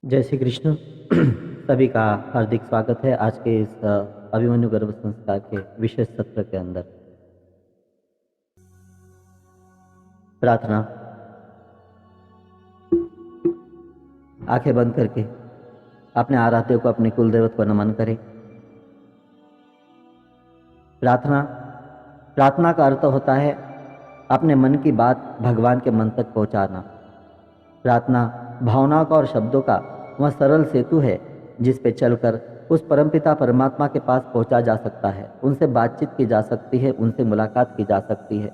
जय श्री कृष्ण। सभी का हार्दिक स्वागत है आज के इस अभिमन्यु गर्भ संस्कार के विशेष सत्र के अंदर। प्रार्थना। आंखें बंद करके अपने आराध्य को, अपने कुल देवत को नमन करें। प्रार्थना प्रार्थना का अर्थ होता है अपने मन की बात भगवान के मन तक पहुंचाना। प्रार्थना भावनाओं का और शब्दों का वह सरल सेतु है जिस पे चलकर उस परमपिता परमात्मा के पास पहुंचा जा सकता है, उनसे बातचीत की जा सकती है, उनसे मुलाकात की जा सकती है।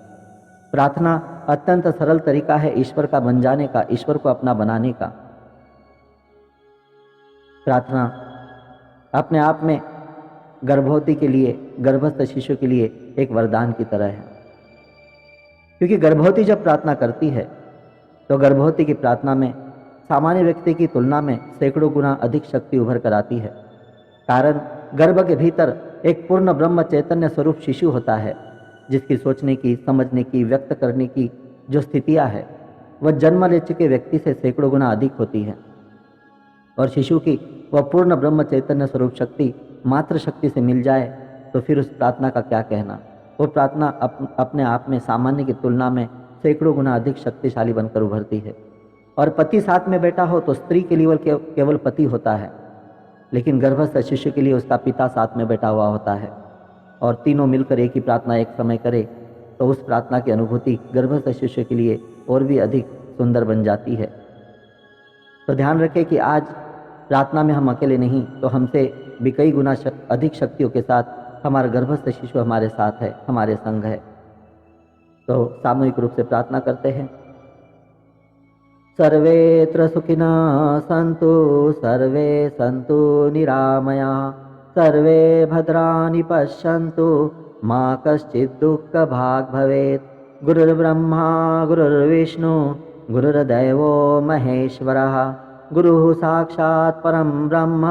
प्रार्थना अत्यंत सरल तरीका है ईश्वर का बन जाने का, ईश्वर को अपना बनाने का। प्रार्थना अपने आप में गर्भवती के लिए, गर्भस्थ शिशु के लिए एक वरदान की तरह है, क्योंकि गर्भवती जब प्रार्थना करती है तो गर्भवती की प्रार्थना में सामान्य व्यक्ति की तुलना में सैकड़ों गुना अधिक शक्ति उभर कर आती है। कारण गर्भ के भीतर एक पूर्ण ब्रह्म चैतन्य स्वरूप शिशु होता है, जिसकी सोचने की, समझने की, व्यक्त करने की जो स्थितियां है वह जन्म ले चुके व्यक्ति से सैकड़ों गुना अधिक होती है। और शिशु की वह पूर्ण ब्रह्म चैतन्य स्वरूप शक्ति मात्र शक्ति से मिल जाए तो फिर उस प्रार्थना का क्या कहना। वो प्रार्थना अपने आप में सामान्य की तुलना में सैकड़ों गुना अधिक शक्तिशाली बनकर उभरती है। और पति साथ में बैठा हो तो स्त्री के लिए केवल पति होता है, लेकिन गर्भस्थ शिशु के लिए उसका पिता साथ में बैठा हुआ होता है। और तीनों मिलकर एक ही प्रार्थना एक समय करे तो उस प्रार्थना की अनुभूति गर्भस्थ शिशु के लिए और भी अधिक सुंदर बन जाती है। तो ध्यान रखें कि आज प्रार्थना में हम अकेले नहीं, तो हमसे भी कई गुना अधिक शक्तियों के साथ हमारा गर्भस्थ शिशु हमारे साथ है, हमारे संग है। तो सामूहिक रूप से प्रार्थना करते हैं। सर्वेत्र सुखिनः सन्तु, सर्वे सन्तु निरामयाः, सर्वे भद्राणि पश्यन्तु, मा कश्चित् दुःखभाग् भवेत्। गुरुर्ब्रह्मा गुरुर्विष्णु गुरुर्देवो महेश्वरः, गुरुः साक्षात् परं ब्रह्म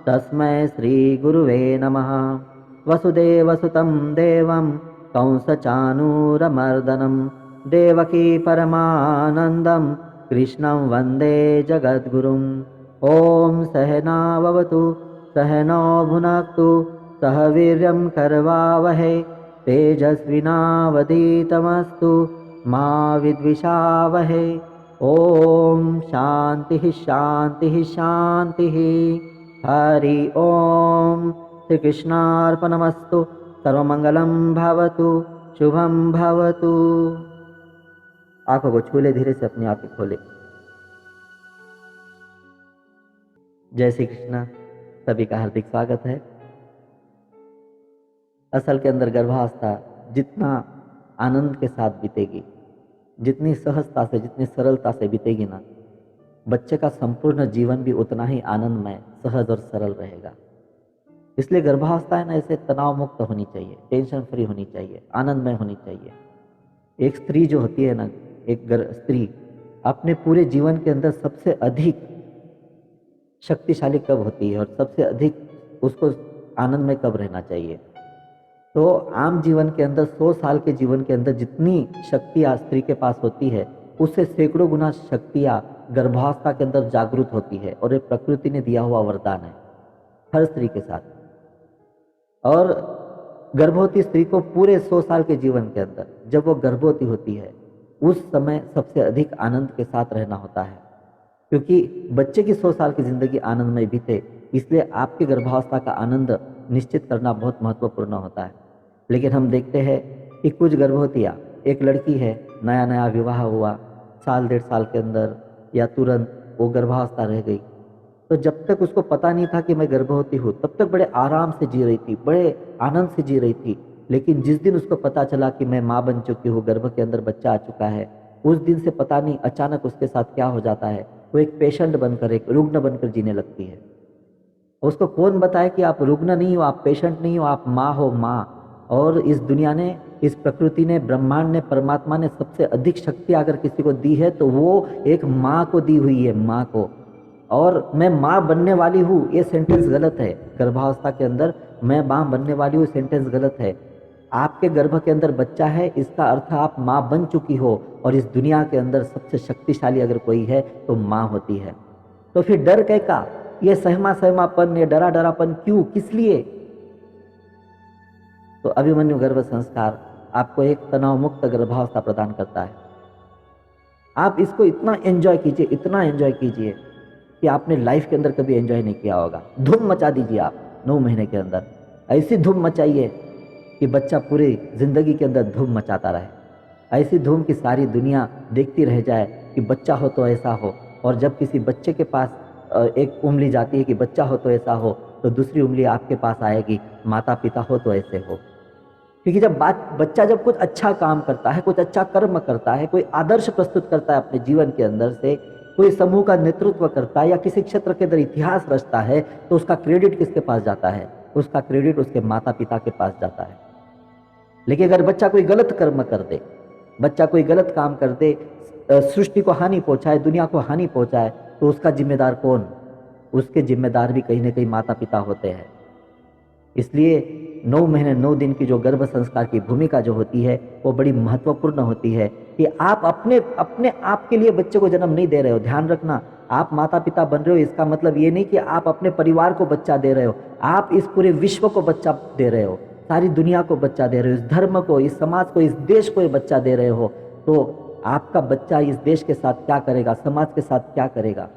तस्मै श्रीगुरुवे नमः। वसुदेवसुतं देवं कंसचाणूरमर्दनं, देवकी परमानन्दं कृष्णं वन्दे जगद्गुरुं। ॐ सहनाववतु सहनौ भुनक्तु, सह वीर्यं करवावहै, तेजस्विनावधीतमस्तु मा विद्विषावहै। ॐ शान्तिः शान्तिः शान्तिः। हरि ओम। श्री कृष्णार्पणमस्तु। सर्वमंगलं भवतु, शुभं भवतु। आंखों को छू ले, धीरे से अपनी आंखें खोले। जय श्री कृष्ण। सभी का हार्दिक स्वागत है। असल के अंदर गर्भावस्था जितना आनंद के साथ बीतेगी, जितनी सहजता से, जितनी सरलता से बीतेगी ना, बच्चे का संपूर्ण जीवन भी उतना ही आनंदमय, सहज और सरल रहेगा। इसलिए गर्भावस्था है ना, इसे तनाव मुक्त होनी चाहिए, टेंशन फ्री होनी चाहिए, आनंदमय होनी चाहिए। एक स्त्री जो होती है ना, एक स्त्री अपने पूरे जीवन के अंदर सबसे अधिक शक्तिशाली कब होती है और सबसे अधिक उसको आनंद में कब रहना चाहिए। तो आम जीवन के अंदर 100 साल के जीवन के अंदर जितनी शक्तियाँ स्त्री के पास होती है, उससे सैकड़ों गुना शक्तियाँ गर्भावस्था के अंदर जागृत होती है। और ये प्रकृति ने दिया हुआ वरदान है हर स्त्री के साथ। और गर्भवती स्त्री को पूरे 100 साल के जीवन के अंदर जब वो गर्भवती होती है, उस समय सबसे अधिक आनंद के साथ रहना होता है, क्योंकि बच्चे की 100 साल की जिंदगी आनंदमय बीते। इसलिए आपकी गर्भावस्था का आनंद निश्चित करना बहुत महत्वपूर्ण होता है। लेकिन हम देखते हैं कि कुछ गर्भवतियाँ, एक लड़की है, नया नया विवाह हुआ, साल 1.5 साल के अंदर या तुरंत वो गर्भावस्था रह गई। तो जब तक उसको पता नहीं था कि मैं गर्भवती हूँ, तब तक बड़े आराम से जी रही थी, बड़े आनंद से जी रही थी। लेकिन जिस दिन उसको पता चला कि मैं माँ बन चुकी हूँ, गर्भ के अंदर बच्चा आ चुका है, उस दिन से पता नहीं अचानक उसके साथ क्या हो जाता है। वो एक पेशेंट बनकर, एक रुग्ण बनकर जीने लगती है। उसको कौन बताए कि आप रुग्ण नहीं हो, आप पेशेंट नहीं हो, आप माँ हो, माँ। और इस दुनिया ने, इस प्रकृति ने, ब्रह्मांड ने, परमात्मा ने सबसे अधिक शक्ति अगर किसी को दी है तो वो एक माँ को दी हुई है, माँ को। और मैं माँ बनने वाली हूँ, ये सेंटेंस गलत है। गर्भावस्था के अंदर मैं माँ बनने वाली हूँ, सेंटेंस गलत है। आपके गर्भ के अंदर बच्चा है, इसका अर्थ आप माँ बन चुकी हो। और इस दुनिया के अंदर सबसे शक्तिशाली अगर कोई है तो माँ होती है। तो फिर डर का ये सहमा सहमापन, ये डरा डरापन क्यों, किस लिए? तो अभिमन्यु गर्भ संस्कार आपको एक तनाव मुक्त गर्भावस्था प्रदान करता है। आप इसको इतना एंजॉय कीजिए, इतना एंजॉय कीजिए कि आपने लाइफ के अंदर कभी एंजॉय नहीं किया होगा। धूम मचा दीजिए आप 9 महीने के अंदर, ऐसी धूम मचाइए कि बच्चा पूरी जिंदगी के अंदर धूम मचाता रहे। ऐसी धूम की सारी दुनिया देखती रह जाए कि बच्चा हो तो ऐसा हो। और जब किसी बच्चे के पास एक उंगली जाती है कि बच्चा हो तो ऐसा हो, तो दूसरी उंगली आपके पास आएगी, माता पिता हो तो ऐसे हो। क्योंकि जब बच्चा जब कुछ अच्छा काम करता है, कुछ अच्छा कर्म करता है, कोई आदर्श प्रस्तुत करता है अपने जीवन के अंदर से, कोई समूह का नेतृत्व करता है या किसी क्षेत्र के अंदर इतिहास रचता है, तो उसका क्रेडिट किसके पास जाता है? उसका क्रेडिट उसके माता पिता के पास जाता है। लेकिन अगर बच्चा कोई गलत कर्म कर दे, बच्चा कोई गलत काम कर दे, सृष्टि को हानि पहुंचाए, दुनिया को हानि पहुंचाए, तो उसका जिम्मेदार कौन? उसके जिम्मेदार भी कहीं ना कहीं माता पिता होते हैं। इसलिए 9 महीने 9 दिन की जो गर्भ संस्कार की भूमिका जो होती है वो बड़ी महत्वपूर्ण होती है कि आप अपने अपने आप के लिए बच्चे को जन्म नहीं दे रहे हो। ध्यान रखना, आप माता पिता बन रहे हो, इसका मतलब ये नहीं कि आप अपने परिवार को बच्चा दे रहे हो, आप इस पूरे विश्व को बच्चा दे रहे हो, सारी दुनिया को बच्चा दे रहे हो, इस धर्म को, इस समाज को, इस देश को ये बच्चा दे रहे हो। तो आपका बच्चा इस देश के साथ क्या करेगा, समाज के साथ क्या करेगा?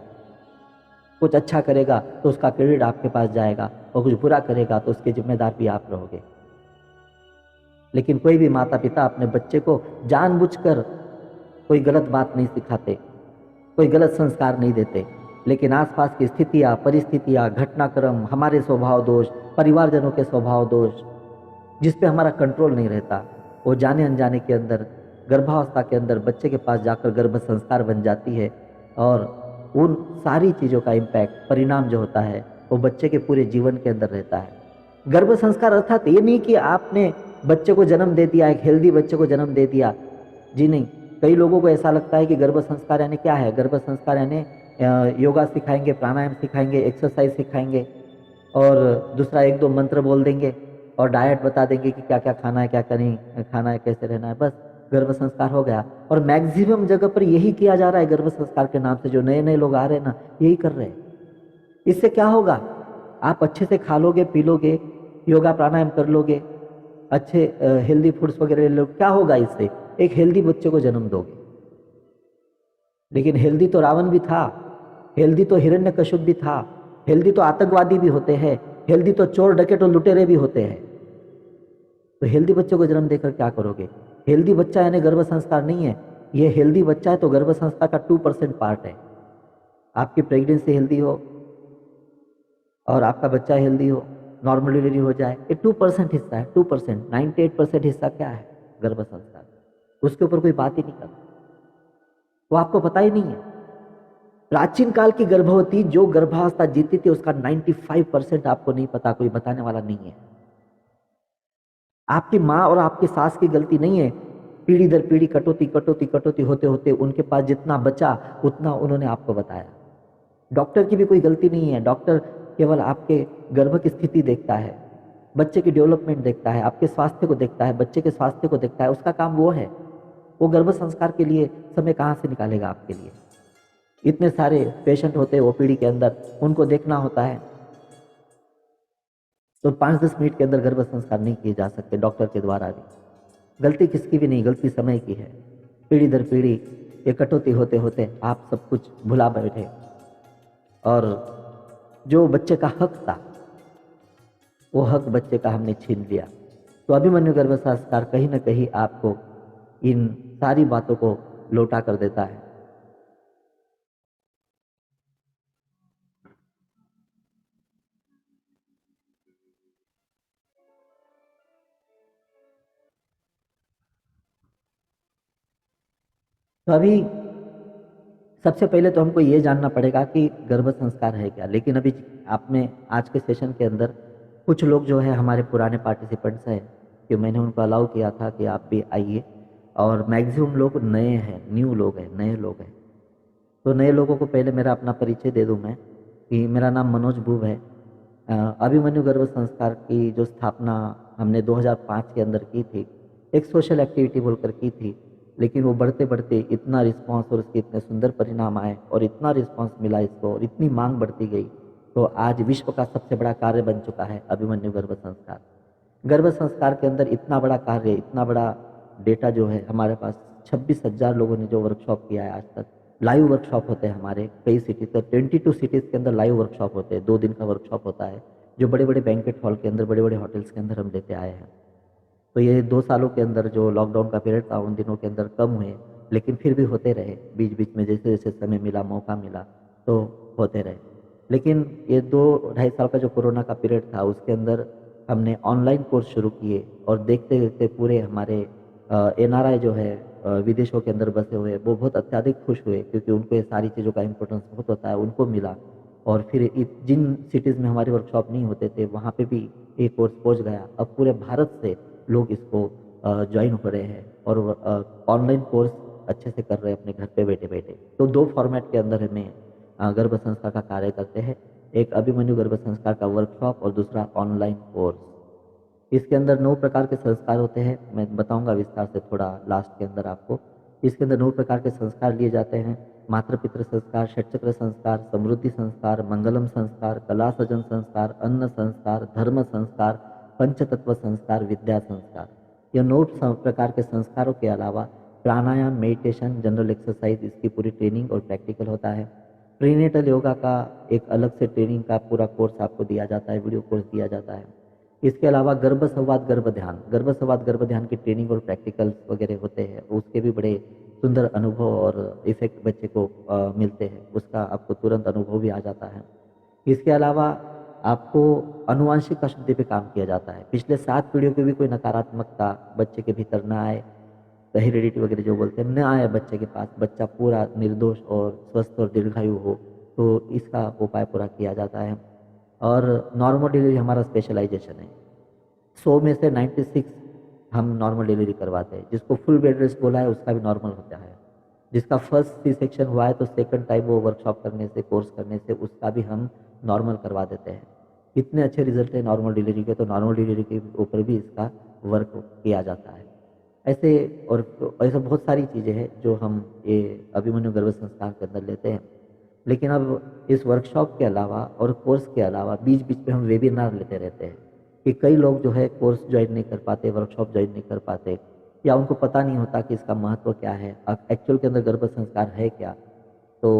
कुछ अच्छा करेगा तो उसका क्रेडिट आपके पास जाएगा, और कुछ बुरा करेगा तो उसके जिम्मेदार भी आप रहोगे। लेकिन कोई भी माता पिता अपने बच्चे को जानबूझकर कोई गलत बात नहीं सिखाते, कोई गलत संस्कार नहीं देते, लेकिन आसपास की स्थितियाँ, परिस्थितियाँ, घटनाक्रम, हमारे स्वभाव दोष, परिवारजनों के स्वभाव दोष, जिस पे हमारा कंट्रोल नहीं रहता, वो जाने अनजाने के अंदर गर्भावस्था के अंदर बच्चे के पास जाकर गर्भ संस्कार बन जाती है। और उन सारी चीज़ों का इम्पैक्ट, परिणाम जो होता है वो बच्चे के पूरे जीवन के अंदर रहता है। गर्भ संस्कार अर्थात ये नहीं कि आपने बच्चे को जन्म दे दिया, एक हेल्दी बच्चे को जन्म दे दिया। जी नहीं, कई लोगों को ऐसा लगता है कि गर्भ संस्कार यानी क्या है? गर्भ संस्कार यानी योगा सिखाएंगे, प्राणायाम सिखाएंगे, एक्सरसाइज सिखाएंगे, और दूसरा 1-2 मंत्र बोल देंगे, और डाइट बता देंगे कि क्या क्या खाना है, क्या क्या नहीं खाना है, कैसे रहना है, बस गर्भ संस्कार हो गया। और मैक्सिमम जगह पर यही किया जा रहा है गर्भ संस्कार के नाम से। जो नए नए लोग आ रहे हैं ना, यही कर रहे हैं। इससे क्या होगा? आप अच्छे से खा लोगे, पी लोगे, योगा प्राणायाम कर लोगे, अच्छे हेल्दी फूड्स वगैरह ले लोगे, क्या होगा इससे? एक हेल्दी बच्चे को जन्म दोगे। लेकिन हेल्दी तो रावण भी था, हेल्दी तो हिरण्यकश्यप भी था, हेल्दी तो आतंकवादी भी होते हैं, हेल्दी तो चोर डकैत और लुटेरे भी होते हैं। तो हेल्दी बच्चे को जन्म देकर क्या करोगे? हेल्दी बच्चा यानी गर्भ संस्कार नहीं है। ये हेल्दी बच्चा है तो गर्भ संस्कार का 2% पार्ट है। आपकी प्रेगनेंसी हेल्दी हो और आपका बच्चा हेल्दी हो, नॉर्मल डिलीवरी हो जाए, ये 2% हिस्सा है। 2%, 98% हिस्सा क्या है? गर्भ संस्कार। उसके ऊपर कोई बात ही नहीं करता, वो आपको पता ही नहीं है। प्राचीन काल की गर्भवती जो गर्भावस्था जीती थी उसका 95% आपको नहीं पता, कोई बताने वाला नहीं है। आपकी माँ और आपकी सास की गलती नहीं है। पीढ़ी दर पीढ़ी कटौती कटौती कटौती होते होते उनके पास जितना बचा उतना उन्होंने आपको बताया। डॉक्टर की भी कोई गलती नहीं है। डॉक्टर केवल आपके गर्भ की स्थिति देखता है, बच्चे की डेवलपमेंट देखता है, आपके स्वास्थ्य को देखता है, बच्चे के स्वास्थ्य को देखता है, उसका काम वो है। वो गर्भ संस्कार के लिए समय कहाँ से निकालेगा आपके लिए? इतने सारे पेशेंट होते हैं वो पीढ़ी के अंदर, उनको देखना होता है। तो 5-10 मिनट के अंदर गर्भ संस्कार नहीं किए जा सकते डॉक्टर के द्वारा भी। गलती किसकी भी नहीं, गलती समय की है। पीढ़ी दर पीढ़ी ये कटौती होते होते आप सब कुछ भुला बैठे, और जो बच्चे का हक था वो हक बच्चे का हमने छीन लिया। तो अभिमन्यु गर्भ संस्कार कहीं ना कहीं आपको इन सारी बातों को लौटा कर देता है। तो अभी सबसे पहले तो हमको ये जानना पड़ेगा कि गर्भ संस्कार है क्या। लेकिन अभी आपने आज के सेशन के अंदर कुछ लोग जो है हमारे पुराने पार्टिसिपेंट्स हैं कि मैंने उनको अलाउ किया था कि आप भी आइए, और मैक्सिमम लोग नए हैं, न्यू लोग हैं, नए लोग हैं। तो नए लोगों को पहले मेरा अपना परिचय दे दूं मैं कि मेरा नाम मनोज भूप है। अभिमन्यु गर्भ संस्कार की जो स्थापना हमने 2005 के अंदर की थी, एक सोशल एक्टिविटी बोलकर की थी, लेकिन वो बढ़ते बढ़ते इतना रिस्पॉन्स और उसके इतने सुंदर परिणाम आए और इतना रिस्पॉन्स मिला इसको और इतनी मांग बढ़ती गई, तो आज विश्व का सबसे बड़ा कार्य बन चुका है अभिमन्यु गर्भ संस्कार। गर्भ संस्कार के अंदर इतना बड़ा कार्य, इतना बड़ा डेटा जो है हमारे पास, 26,000 लोगों ने जो वर्कशॉप किया है आज तक। लाइव वर्कशॉप होते हैं हमारे कई सिटीज, तो 22 सिटीज़ के अंदर लाइव वर्कशॉप होते हैं, 2 दिन का वर्कशॉप होता है, जो बड़े बड़े बैंकेट हॉल के अंदर, बड़े बड़े होटल्स के अंदर हम लेते आए हैं। तो ये 2 सालों के अंदर जो लॉकडाउन का पीरियड था उन दिनों के अंदर कम हुए, लेकिन फिर भी होते रहे, बीच बीच में जैसे जैसे समय मिला, मौका मिला तो होते रहे। लेकिन ये 2 ढाई साल का जो कोरोना का पीरियड था उसके अंदर हमने ऑनलाइन कोर्स शुरू किए और देखते देखते पूरे हमारे एनआरआई जो है विदेशों के अंदर बसे हुए, वो बहुत अत्यधिक खुश हुए, क्योंकि उनको ये सारी चीज़ों का इम्पोर्टेंस बहुत होता है, उनको मिला। और फिर जिन सिटीज़ में हमारी वर्कशॉप नहीं होते थे वहाँ पे भी ये कोर्स पहुँच गया। अब पूरे भारत से लोग इसको ज्वाइन हो रहे हैं और ऑनलाइन कोर्स अच्छे से कर रहे हैं अपने घर पे बैठे बैठे। तो 2 फॉर्मेट के अंदर हमें गर्भ संस्कार का कार्य करते हैं, एक अभिमन्यु गर्भ संस्कार का वर्कशॉप और दूसरा ऑनलाइन कोर्स। इसके अंदर 9 प्रकार के संस्कार होते हैं, मैं बताऊंगा विस्तार से थोड़ा लास्ट के अंदर आपको। इसके अंदर 9 प्रकार के संस्कार लिए जाते हैं, मातृ पितृ संस्कार, षटचक्र संस्कार, समृद्धि संस्कार, मंगलम संस्कार, कला सजन संस्कार, अन्न संस्कार, धर्म संस्कार, पंचतत्व संस्कार, विद्या संस्कार। ये 9 प्रकार के संस्कारों के अलावा प्राणायाम, मेडिटेशन, जनरल एक्सरसाइज, इसकी पूरी ट्रेनिंग और प्रैक्टिकल होता है। प्रीनेटल योगा का एक अलग से ट्रेनिंग का पूरा कोर्स आपको दिया जाता है, वीडियो कोर्स दिया जाता है। इसके अलावा गर्भ संवाद गर्भ ध्यान, गर्भ संवाद गर्भ ध्यान की ट्रेनिंग और प्रैक्टिकल्स वगैरह होते हैं, उसके भी बड़े सुंदर अनुभव और इफेक्ट बच्चे को मिलते हैं, उसका आपको तुरंत अनुभव भी आ जाता है। इसके अलावा आपको आनुवांशिक अशुद्धि पे काम किया जाता है, पिछले 7 पीढ़ियों की भी कोई नकारात्मकता बच्चे के भीतर न आए, हेरिडिटी वगैरह जो बोलते हैं, न आए बच्चे के पास, बच्चा पूरा निर्दोष और स्वस्थ और दीर्घायु हो, तो इसका उपाय पूरा किया जाता है। और नॉर्मल डिलीवरी हमारा स्पेशलाइजेशन है, 100 में से 96 हम नॉर्मल डिलीवरी करवाते हैं। जिसको फुल बेड रेस्ट बोला है उसका भी नॉर्मल होता है, जिसका फर्स्ट सी सेक्शन हुआ है तो सेकंड टाइम वो वर्कशॉप करने से, कोर्स करने से उसका भी हम नॉर्मल करवा देते हैं। इतने अच्छे रिजल्ट है नॉर्मल डिलीवरी के, तो नॉर्मल डिलीवरी के ऊपर भी इसका वर्क किया जाता है। ऐसे और ऐसे बहुत सारी चीज़ें हैं जो हम ये अभिमन्यु गर्भ संस्कार के अंदर लेते हैं। लेकिन अब इस वर्कशॉप के अलावा और कोर्स के अलावा बीच बीच में हम वेबिनार लेते रहते हैं, कि कई लोग जो है कोर्स ज्वाइन नहीं कर पाते, वर्कशॉप ज्वाइन नहीं कर पाते, या उनको पता नहीं होता कि इसका महत्व क्या है, एक्चुअल के अंदर गर्भ संस्कार है क्या। तो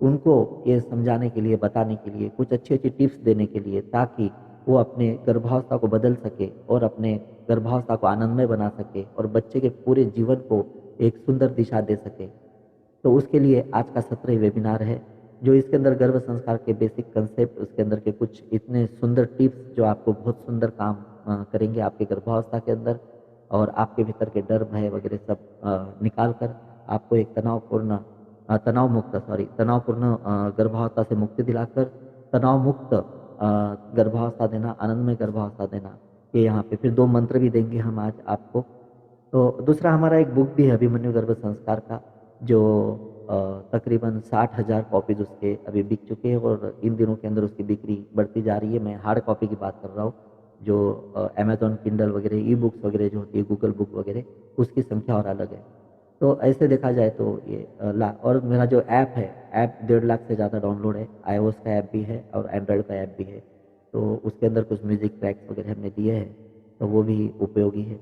उनको ये समझाने के लिए, बताने के लिए, कुछ अच्छी अच्छी टिप्स देने के लिए, ताकि वो अपने गर्भावस्था को बदल सके और अपने गर्भावस्था को आनंदमय बना सके और बच्चे के पूरे जीवन को एक सुंदर दिशा दे सके। तो उसके लिए आज का सत्र ही वेबिनार है, जो इसके अंदर गर्भ संस्कार के बेसिक कंसेप्ट, उसके अंदर के कुछ इतने सुंदर टिप्स जो आपको बहुत सुंदर काम करेंगे आपके गर्भावस्था के अंदर, और आपके भीतर के डर भय वगैरह सब निकाल कर आपको एक तनावपूर्ण गर्भावस्था से मुक्ति दिलाकर तनाव मुक्त गर्भावस्था देना, आनंदमय गर्भावस्था देना। ये यहाँ पे फिर 2 मंत्र भी देंगे हम आज आपको। तो दूसरा हमारा एक बुक भी है अभिमन्यु गर्भ संस्कार का, जो तकरीबन 60,000 कॉपीज उसके अभी बिक चुके हैं और इन दिनों के अंदर उसकी बिक्री बढ़ती जा रही है। मैं हार्ड कॉपी की बात कर रहा हूँ, जो अमेजॉन किंडल वगैरह, ई बुक्स वगैरह जो होती है, गूगल बुक वगैरह, उसकी संख्या और अलग है। तो ऐसे देखा जाए तो ये और मेरा जो ऐप है, ऐप 1.5 लाख से ज़्यादा डाउनलोड है, iOS का ऐप भी है और एंड्रॉयड का ऐप भी है। तो उसके अंदर कुछ म्यूजिक ट्रैक्स वगैरह हमने दिए हैं, तो वो भी उपयोगी है।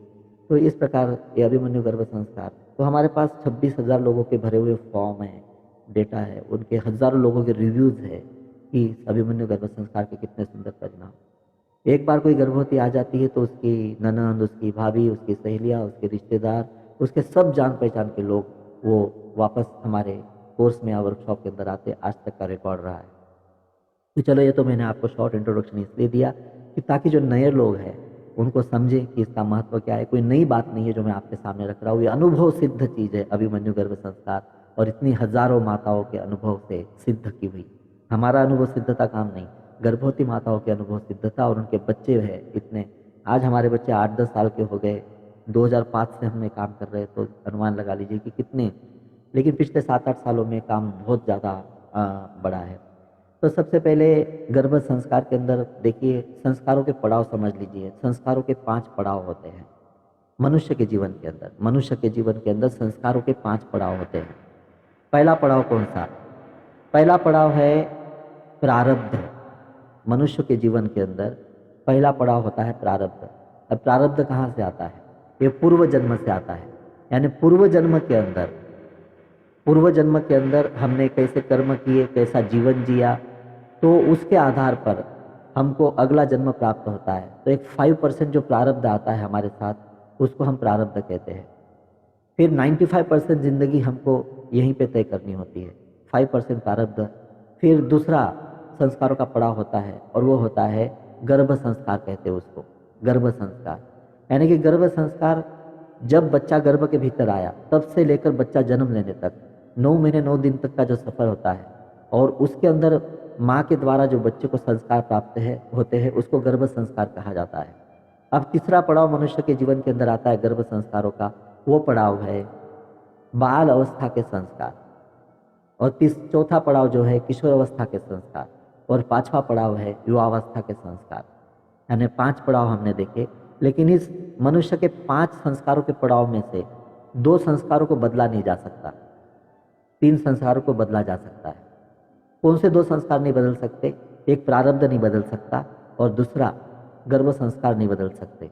तो इस प्रकार ये अभिमन्यु गर्भ संस्कार, तो हमारे पास 26,000 लोगों के भरे हुए फॉर्म हैं, डेटा है, उनके हज़ारों लोगों के रिव्यूज़ है कि अभिमन्यु गर्भ संस्कार के कितने सुंदर परिणाम। एक बार कोई गर्भवती आ जाती है तो उसकी ननंद, उसकी भाभी, उसकी सहेलियाँ, उसके रिश्तेदार, उसके सब जान पहचान के लोग वो वापस हमारे कोर्स में या वर्कशॉप के अंदर आते, आज तक का रिकॉर्ड रहा है। तो चलो, ये तो मैंने आपको शॉर्ट इंट्रोडक्शन इसलिए दिया कि ताकि जो नए लोग हैं उनको समझें कि इसका महत्व क्या है। कोई नई बात नहीं है जो मैं आपके सामने रख रहा हूँ, ये अनुभव सिद्ध चीज़ है अभिमन्यु गर्भ संस्कार, और इतनी हजारों माताओं के अनुभव से सिद्ध की हुई। हमारा अनुभव सिद्धता काम नहीं, गर्भवती माताओं के अनुभव सिद्धता, और उनके बच्चे है इतने, आज हमारे बच्चे 8-10 साल के हो गए, 2005 से हमने काम कर रहे हैं, तो अनुमान लगा लीजिए कि कितने। लेकिन पिछले 7-8 सालों में काम बहुत ज़्यादा बढ़ा है। तो सबसे पहले गर्भ संस्कार के अंदर देखिए, संस्कारों के पड़ाव समझ लीजिए। संस्कारों के 5 पड़ाव होते हैं। मनुष्य के जीवन के अंदर, मनुष्य के जीवन के अंदर संस्कारों के 5 पड़ाव होते हैं। पहला पड़ाव कौन सा? पहला पड़ाव है प्रारब्ध। मनुष्य के जीवन के अंदर पहला पड़ाव होता है प्रारब्ध। अब प्रारब्ध कहाँ से आता है? ये पूर्व जन्म से आता है। यानी पूर्व जन्म के अंदर हमने कैसे कर्म किए, कैसा जीवन जिया, तो उसके आधार पर हमको अगला जन्म प्राप्त होता है। तो एक 5% जो प्रारब्ध आता है हमारे साथ, उसको हम प्रारब्ध कहते हैं। फिर 95% जिंदगी हमको यहीं पे तय करनी होती है, 5% प्रारब्ध। फिर दूसरा संस्कारों का पड़ाव होता है और वो होता है गर्भ संस्कार, कहते हैं उसको गर्भ संस्कार। यानी कि गर्भ संस्कार, जब बच्चा गर्भ के भीतर आया तब से लेकर बच्चा जन्म लेने तक 9 महीने 9 दिन तक का जो सफ़र होता है, और उसके अंदर माँ के द्वारा जो बच्चे को संस्कार प्राप्त होते हैं, उसको गर्भ संस्कार कहा जाता है। अब तीसरा पड़ाव मनुष्य के जीवन के अंदर आता है गर्भ संस्कारों का, वो पड़ाव है बाल अवस्था के संस्कार। और चौथा पड़ाव जो है किशोर अवस्था के संस्कार, और 5वां पड़ाव है युवावस्था के संस्कार। यानी 5 पड़ाव हमने देखे, लेकिन इस मनुष्य के 5 संस्कारों के पड़ाव में से 2 संस्कारों को बदला नहीं जा सकता, 3 संस्कारों को बदला जा सकता है। कौन से 2 संस्कार नहीं बदल सकते? एक प्रारब्ध नहीं बदल सकता, और दूसरा गर्भ संस्कार नहीं बदल सकते।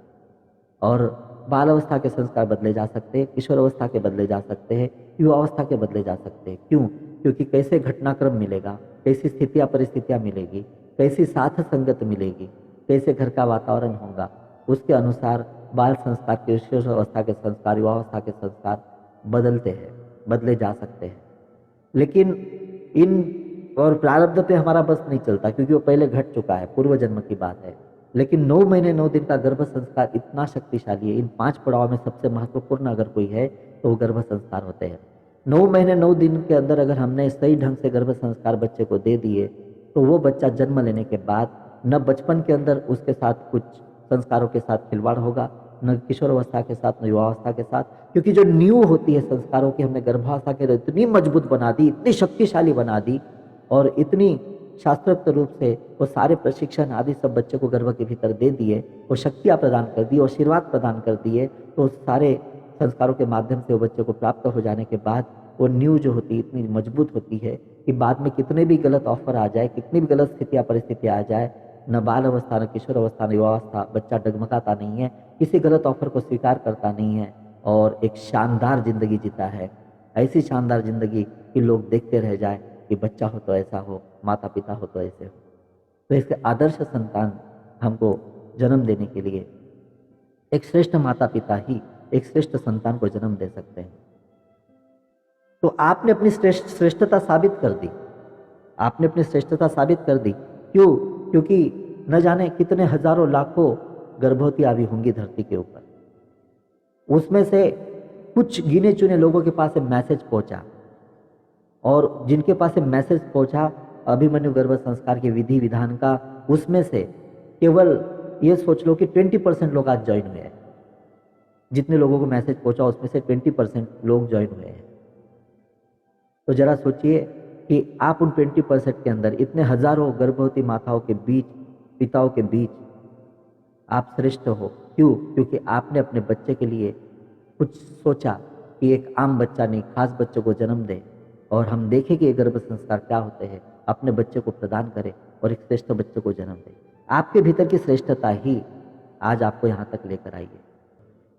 और बाल अवस्था के संस्कार बदले जा सकते हैं, किशोर अवस्था के बदले जा सकते हैं, युवा अवस्था के बदले जा सकते हैं। क्यों? क्योंकि कैसे घटनाक्रम मिलेगा, कैसी स्थितियाँ परिस्थितियाँ मिलेगी, कैसी साथ संगत मिलेगी, कैसे घर का वातावरण होगा, उसके अनुसार बाल संस्कार, किशोर अवस्था के संस्कार, युवा अवस्था के संस्कार बदलते हैं, बदले जा सकते हैं। लेकिन इन और प्रारब्ध पे हमारा बस नहीं चलता, क्योंकि वो पहले घट चुका है, पूर्व जन्म की बात है। लेकिन 9 महीने 9 दिन का गर्भ संस्कार इतना शक्तिशाली है। इन 5 पड़ाव में सबसे महत्वपूर्ण अगर कोई है तो वो गर्भ संस्कार होते हैं। 9 महीने 9 दिन के अंदर अगर हमने सही ढंग से गर्भ संस्कार बच्चे को दे दिए, तो वो बच्चा जन्म लेने के बाद न बचपन के अंदर उसके साथ कुछ संस्कारों के साथ खिलवाड़ होगा, न किशोर अवस्था के साथ, न युवावस्था के साथ। क्योंकि जो नींव होती है संस्कारों की, हमने गर्भावस्था के इतनी मजबूत बना दी, इतनी शक्तिशाली बना दी, और इतनी शास्त्रोक्त रूप से वो सारे प्रशिक्षण आदि सब बच्चे को गर्भ के भीतर दे दिए, वो शक्तियाँ प्रदान कर दी, आशीर्वाद प्रदान कर दिए, तो सारे संस्कारों के माध्यम से वो बच्चे को प्राप्त हो जाने के बाद वो न्यू जो होती है इतनी मजबूत होती है कि बाद में कितने भी गलत ऑफर आ जाए, कितनी भी गलत स्थितियाँ परिस्थितियाँ आ जाए, न बाल अवस्था, न किशोर अवस्था, न युवावस्था, बच्चा डगमगाता नहीं है, किसी गलत ऑफर को स्वीकार करता नहीं है, और एक शानदार जिंदगी जीता है। ऐसी शानदार जिंदगी कि लोग देखते रह जाए कि बच्चा हो तो ऐसा हो, माता पिता हो तो ऐसे हो। तो इसके आदर्श संतान हमको जन्म देने के लिए एक श्रेष्ठ माता पिता ही एक श्रेष्ठ संतान को जन्म दे सकते हैं। तो आपने अपनी श्रेष्ठता साबित कर दी, आपने अपनी श्रेष्ठता साबित कर दी। क्यों? क्योंकि न जाने कितने हजारों लाखों गर्भवतियां भी होंगी धरती के ऊपर, उसमें से कुछ गिने चुने लोगों के पास मैसेज पहुंचा, और जिनके पास मैसेज पहुंचा अभिमन्यु गर्भ संस्कार के विधि विधान का, उसमें से केवल ये सोच लो कि 20% लोग आज ज्वाइन हुए हैं। जितने लोगों को मैसेज पहुंचा उसमें से 20% लोग ज्वाइन हुए हैं। तो जरा सोचिए कि आप उन 20% के अंदर इतने हजारों गर्भवती माताओं के बीच, पिताओं के बीच आप श्रेष्ठ हो। क्यों? क्योंकि आपने अपने बच्चे के लिए कुछ सोचा कि एक आम बच्चा नहीं, खास बच्चों को जन्म दे, और हम देखें कि ये गर्भ संस्कार क्या होते हैं, अपने बच्चे को प्रदान करें और एक श्रेष्ठ बच्चे को जन्म दे। आपके भीतर की श्रेष्ठता ही आज आपको यहाँ तक लेकर आई है।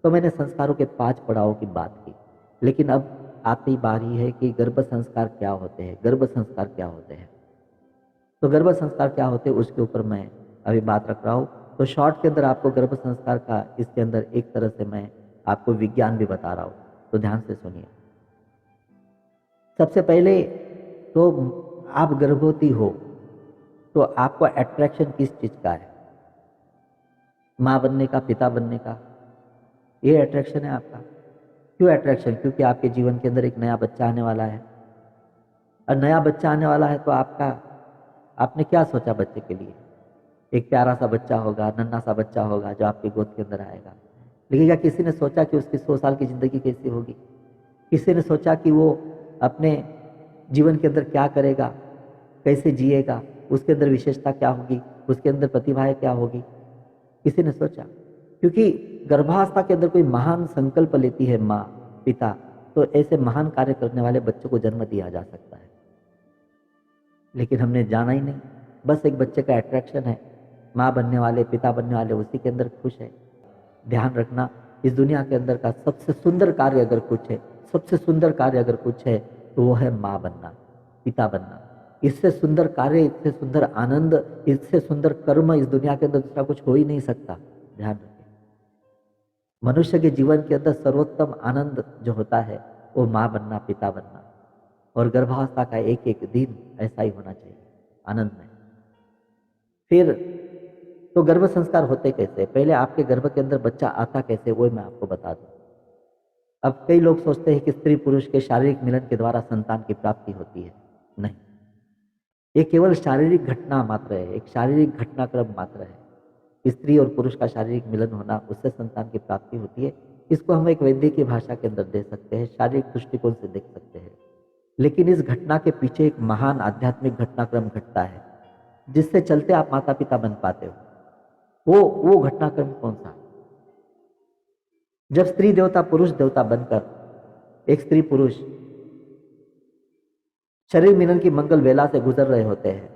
तो मैंने संस्कारों के 5 पड़ावों की बात की, लेकिन अब आती बारी है कि गर्भ संस्कार क्या होते हैं, गर्भ संस्कार क्या होते हैं। तो गर्भ संस्कार क्या होते हैं उसके ऊपर मैं अभी बात रख रहा हूँ। तो शॉर्ट के अंदर आपको गर्भ संस्कार का इसके अंदर एक तरह से मैं आपको विज्ञान भी बता रहा हूँ, तो ध्यान से सुनिए। सबसे पहले तो आप गर्भवती हो तो आपको अट्रैक्शन किस चीज का है? माँ बनने का, पिता बनने का, ये अट्रैक्शन है आपका। क्यों अट्रैक्शन? क्योंकि आपके जीवन के अंदर एक नया बच्चा आने वाला है, और नया बच्चा आने वाला है तो आपने क्या सोचा बच्चे के लिए? एक प्यारा सा बच्चा होगा, नन्हा सा बच्चा होगा जो आपकी गोद के अंदर आएगा। लेकिन क्या किसी ने सोचा कि उसकी 100 साल की जिंदगी कैसी होगी? किसी ने सोचा कि वो अपने जीवन के अंदर क्या करेगा, कैसे जिएगा, उसके अंदर विशेषता क्या होगी, उसके अंदर प्रतिभाएं क्या होगी? किसी ने सोचा? क्योंकि गर्भावस्था के अंदर कोई महान संकल्प लेती है माँ पिता, तो ऐसे महान कार्य करने वाले बच्चों को जन्म दिया जा सकता है। लेकिन हमने जाना ही नहीं, बस एक बच्चे का अट्रैक्शन है, माँ बनने वाले पिता बनने वाले उसी के अंदर खुश है। ध्यान रखना, इस दुनिया के अंदर का सबसे सुंदर कार्य अगर कुछ है, सबसे सुंदर कार्य अगर कुछ है तो वो है माँ बनना, पिता बनना। इससे सुंदर कार्य, इससे सुंदर आनंद, इससे सुंदर कर्म इस दुनिया के अंदर दूसरा कुछ हो ही नहीं सकता। ध्यान रखें, मनुष्य के जीवन के अंदर सर्वोत्तम आनंद जो होता है वो माँ बनना, पिता बनना, और गर्भावस्था का एक एक दिन ऐसा ही होना चाहिए, आनंद में। फिर तो गर्भ संस्कार होते कैसे, पहले आपके गर्भ के अंदर बच्चा आता कैसे, वो मैं आपको बता दूं। अब कई लोग सोचते हैं कि स्त्री पुरुष के शारीरिक मिलन के द्वारा संतान की प्राप्ति होती है। नहीं, ये केवल शारीरिक घटना मात्र है, एक शारीरिक घटनाक्रम मात्र है। स्त्री और पुरुष का शारीरिक मिलन होना, उससे संतान की प्राप्ति होती है। इसको हम एक वैद्य की भाषा के अंदर दे सकते हैं, शारीरिक दृष्टिकोण से देख सकते हैं। लेकिन इस घटना के पीछे एक महान आध्यात्मिक घटनाक्रम घटता है, जिससे चलते आप माता पिता बन पाते हो। वो घटनाक्रम कौन सा? जब स्त्री देवता पुरुष देवता बनकर एक स्त्री पुरुष शरीर मिलन की मंगल वेला से गुजर रहे होते हैं,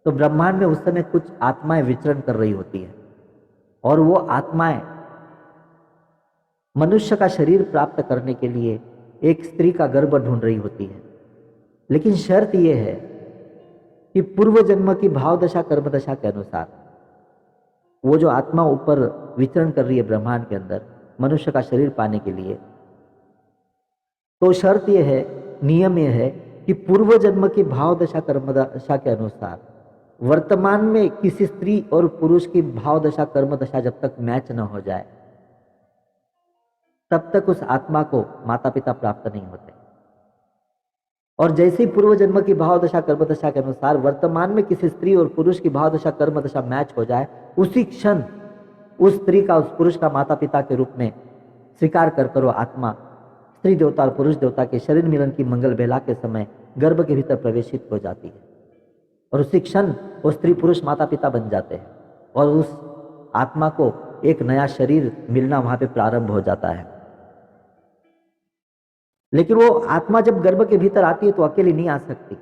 तो ब्रह्मांड में उस समय कुछ आत्माएं विचरण कर रही होती है, और वो आत्माएं मनुष्य का शरीर प्राप्त करने के लिए एक स्त्री का गर्भ ढूंढ रही होती है। लेकिन शर्त यह है कि पूर्व जन्म की भाव दशा कर्म दशा के अनुसार वो जो आत्मा ऊपर विचरण कर रही है ब्रह्मांड के अंदर मनुष्य का शरीर पाने के लिए, तो शर्त यह है, नियम यह है कि पूर्व जन्म की भाव दशा कर्म दशा के अनुसार वर्तमान में किसी स्त्री और पुरुष की भाव दशा कर्म दशा जब तक मैच न हो जाए, तब तक उस आत्मा को माता पिता प्राप्त नहीं होते। और जैसे ही पूर्व जन्म की भाव दशा कर्म दशा के अनुसार वर्तमान में किसी स्त्री और पुरुष की भाव दशा कर्म दशा मैच हो जाए, उसी क्षण उस स्त्री का उस पुरुष का माता पिता के रूप में स्वीकार कर करो आत्मा स्त्री देवता और पुरुष देवता के शरीर मिलन की मंगल बेला के समय गर्भ के भीतर प्रवेशित हो जाती है, और उसी क्षण वो स्त्री पुरुष माता पिता बन जाते हैं, और उस आत्मा को एक नया शरीर मिलना वहां पे प्रारंभ हो जाता है। लेकिन वो आत्मा जब गर्भ के भीतर आती है तो अकेली नहीं आ सकती,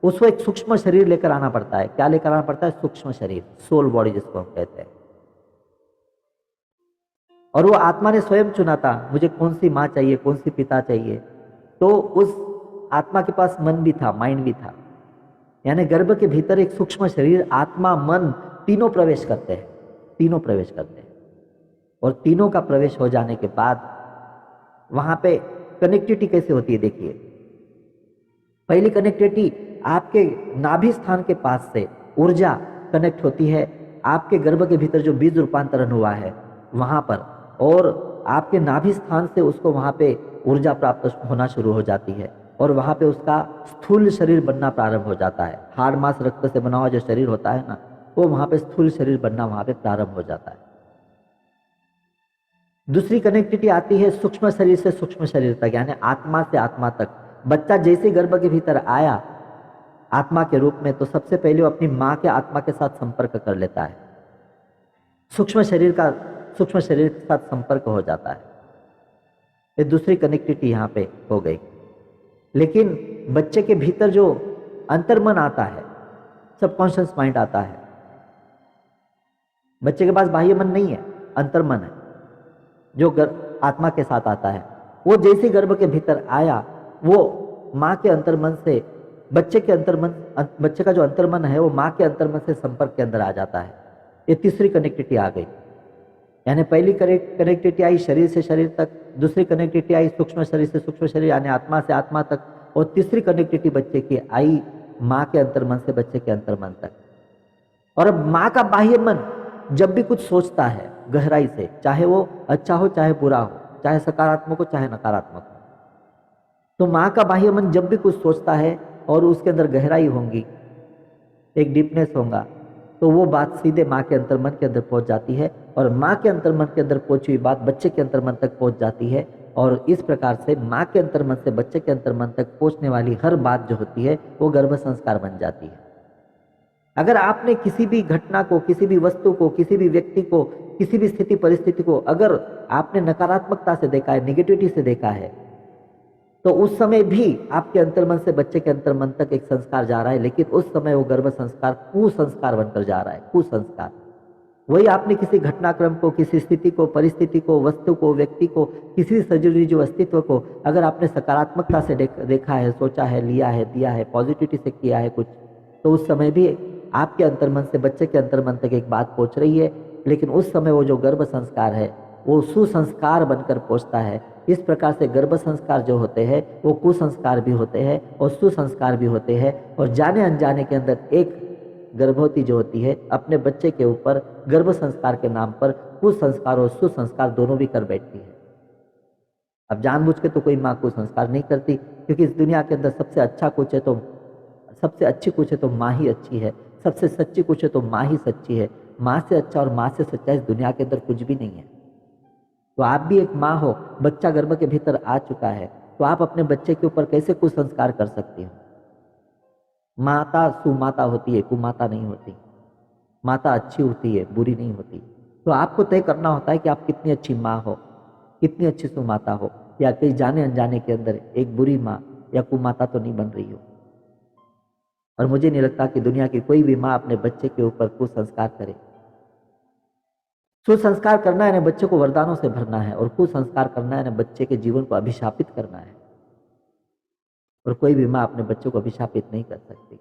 उसको एक सूक्ष्म शरीर लेकर आना पड़ता है। क्या लेकर आना पड़ता है? सूक्ष्म शरीर, सोल बॉडी जिसको हम कहते हैं। और वो आत्मा ने स्वयं चुना था मुझे कौन सी माँ चाहिए, कौन सी पिता चाहिए, तो उस आत्मा के पास मन भी था, माइंड भी था। यानी गर्भ के भीतर एक सूक्ष्म शरीर, आत्मा, मन तीनों प्रवेश करते हैं, तीनों प्रवेश करते हैं। और तीनों का प्रवेश हो जाने के बाद वहां पे कनेक्टिविटी कैसे होती है, देखिए। पहली कनेक्टिविटी आपके नाभि स्थान के पास से ऊर्जा कनेक्ट होती है आपके गर्भ के भीतर जो बीज रूपांतरण हुआ है वहां पर, और आपके नाभि स्थान से उसको वहां पे ऊर्जा प्राप्त होना शुरू हो जाती है, और वहां पे उसका स्थूल शरीर बनना प्रारंभ हो जाता है। हाड़ मांस रक्त से बना हुआ जो शरीर होता है ना, वो वहां पे स्थूल शरीर बनना वहां पे प्रारंभ हो जाता है। दूसरी कनेक्टिविटी आती है सूक्ष्म शरीर से सूक्ष्म शरीर तक, यानी आत्मा से आत्मा तक। बच्चा जैसे गर्भ के भीतर आया आत्मा के रूप में, तो सबसे पहले वो अपनी माँ के आत्मा के साथ संपर्क कर लेता है, सूक्ष्म शरीर के साथ संपर्क हो जाता है। ये दूसरी कनेक्टिविटी यहाँ पे हो गई। लेकिन बच्चे के भीतर जो अंतर्मन आता है, सबकॉन्शियस माइंड आता है, बच्चे के पास बाह्य मन नहीं है, अंतर्मन है जो आत्मा के साथ आता है। वो जैसे गर्भ के भीतर आया, वो माँ के अंतर्मन से बच्चे का जो अंतर्मन है वो माँ के अंतर्मन से संपर्क के अंदर आ जाता है। ये तीसरी कनेक्टिविटी आ गई। यानी पहली कनेक्टिविटी आई शरीर से शरीर तक, दूसरी कनेक्टिविटी आई सूक्ष्म शरीर से सूक्ष्म शरीर यानी आत्मा से आत्मा तक, और तीसरी कनेक्टिविटी बच्चे की आई माँ के अंतर्मन से बच्चे के अंतर्मन तक। और अब माँ का बाह्य मन जब भी कुछ सोचता है गहराई से, चाहे वो अच्छा हो चाहे बुरा हो, चाहे सकारात्मक हो चाहे नकारात्मक हो, तो माँ का बाह्य मन जब भी कुछ सोचता है और उसके अंदर गहराई होंगी, एक डीपनेस होगा, तो वो बात सीधे माँ के अंतर्मन के अंदर पहुंच जाती है, और माँ के अंतर्मन के अंदर पहुंची हुई बात बच्चे के अंतर्मन तक पहुंच जाती है। और इस प्रकार से माँ के अंतर्मन से बच्चे के अंतर्मन तक पहुंचने वाली हर बात जो होती है वो गर्भ संस्कार बन जाती है। अगर आपने किसी भी घटना को, किसी भी वस्तु को, किसी भी व्यक्ति को किसी भी स्थिति परिस्थिति को अगर आपने नकारात्मकता से देखा है, निगेटिविटी से देखा है, तो उस समय भी आपके अंतर्मन से बच्चे के अंतर्मन तक एक संस्कार जा रहा है, लेकिन उस समय वो गर्भ संस्कार कुसंस्कार बनकर जा रहा है, कुसंस्कार। वही आपने किसी घटनाक्रम को, किसी स्थिति को, परिस्थिति को, वस्तु को, व्यक्ति को, किसी सजीव जो अस्तित्व को अगर आपने सकारात्मकता से देखा है, सोचा है, लिया है, दिया है, पॉजिटिविटी से किया है कुछ, तो उस समय भी आपके अंतर्मन से बच्चे के अंतर्मन तक एक बात पहुंच रही है, लेकिन उस समय वो जो गर्भ संस्कार है वो सुसंस्कार बनकर पहुंचता है। इस प्रकार से गर्भ संस्कार जो होते हैं वो कुसंस्कार भी होते हैं और सुसंस्कार भी होते हैं, और जाने अनजाने के अंदर एक गर्भवती जो होती है अपने बच्चे के ऊपर गर्भ संस्कार के नाम पर कुसंस्कार और सुसंस्कार दोनों भी कर बैठती है। अब जानबूझ के तो कोई माँ कुसंस्कार नहीं करती, क्योंकि इस दुनिया के अंदर सबसे अच्छा कुछ है तो सबसे अच्छी कुछ है तो माँ ही अच्छी है, सबसे सच्ची कुछ है तो माँ ही सच्ची है। माँ से अच्छा और माँ से सच्चा इस दुनिया के अंदर कुछ भी नहीं है। तो आप भी एक माँ हो, बच्चा गर्भ के भीतर आ चुका है, तो आप अपने बच्चे के ऊपर कैसे कुसंस्कार कर सकती हो? माता सुमाता होती है, कुमाता नहीं होती। माता अच्छी होती है, बुरी नहीं होती। तो आपको तय करना होता है कि आप कितनी अच्छी माँ हो, कितनी अच्छी सुमाता हो, या कहीं जाने अनजाने के अंदर एक बुरी माँ या कुमाता तो नहीं बन रही हो। और मुझे नहीं लगता कि दुनिया की कोई भी माँ अपने बच्चे के ऊपर कुसंस्कार करे। सुसंस्कार करना है ना बच्चे को वरदानों से भरना है, और कुसंस्कार करना है ना बच्चे के जीवन को अभिशापित करना है। और कोई भी माँ अपने बच्चों को अभिशापित नहीं कर सकती।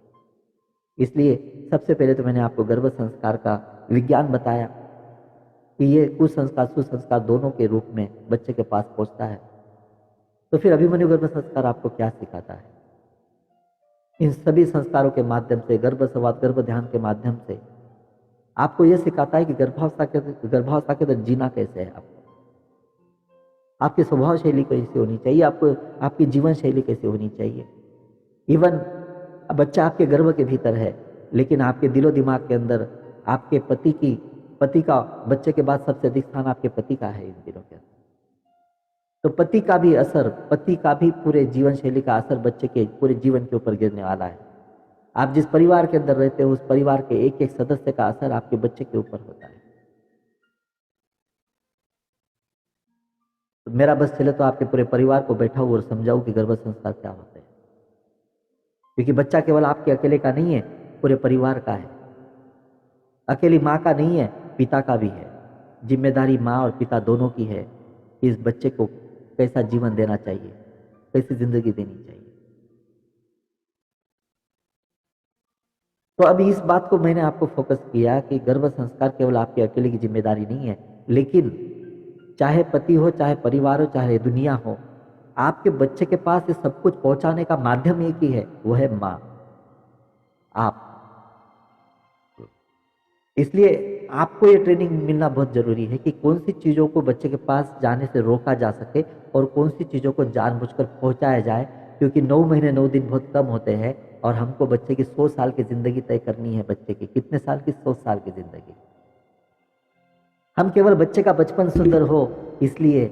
इसलिए सबसे पहले तो मैंने आपको गर्भ संस्कार का विज्ञान बताया कि ये कुसंस्कार सुसंस्कार दोनों के रूप में बच्चे के पास पहुंचता है। तो फिर अभिमन्यु गर्भ संस्कार आपको क्या सिखाता है? इन सभी संस्कारों के माध्यम से, गर्भ संवाद, गर्भ ध्यान के माध्यम से आपको यह सिखाता है कि गर्भावस्था के अंदर जीना कैसे है, आपकी स्वभाव शैली कैसी होनी चाहिए, आपको आपकी जीवन शैली कैसी होनी चाहिए। इवन बच्चा आपके गर्भ के भीतर है, लेकिन आपके दिलो दिमाग के अंदर आपके पति का बच्चे के बाद सबसे अधिक स्थान आपके पति का है इन दिनों के अंदर। तो पति का भी असर, पति का भी पूरे जीवन शैली का असर बच्चे के पूरे जीवन के ऊपर गिरने वाला है। आप जिस परिवार के अंदर रहते हो उस परिवार के एक एक सदस्य का असर आपके बच्चे के ऊपर होता है। तो मेरा बस चले तो आपके पूरे परिवार को बैठाऊं और समझाऊं कि गर्भ संस्कार क्या होते हैं, क्योंकि बच्चा केवल आपके अकेले का नहीं है, पूरे परिवार का है। अकेली माँ का नहीं है, पिता का भी है। जिम्मेदारी माँ और पिता दोनों की है कि इस बच्चे को कैसा जीवन देना चाहिए, कैसी जिंदगी देनी चाहिए। तो अभी इस बात को मैंने आपको फोकस किया कि गर्भ संस्कार केवल आपके अकेले की जिम्मेदारी नहीं है, लेकिन चाहे पति हो, चाहे परिवार हो, चाहे दुनिया हो, आपके बच्चे के पास ये सब कुछ पहुंचाने का माध्यम एक ही है, वो है माँ, आप। इसलिए आपको ये ट्रेनिंग मिलना बहुत जरूरी है कि कौन सी चीजों को बच्चे के पास जाने से रोका जा सके और कौन सी चीजों को जानबूझकर पहुंचाया जाए, क्योंकि 9 महीने 9 दिन बहुत कम होते हैं और हमको बच्चे की 100 साल की जिंदगी तय करनी है। बच्चे की कितने साल की? 100 साल की जिंदगी। हम केवल बच्चे का बचपन सुंदर हो इसलिए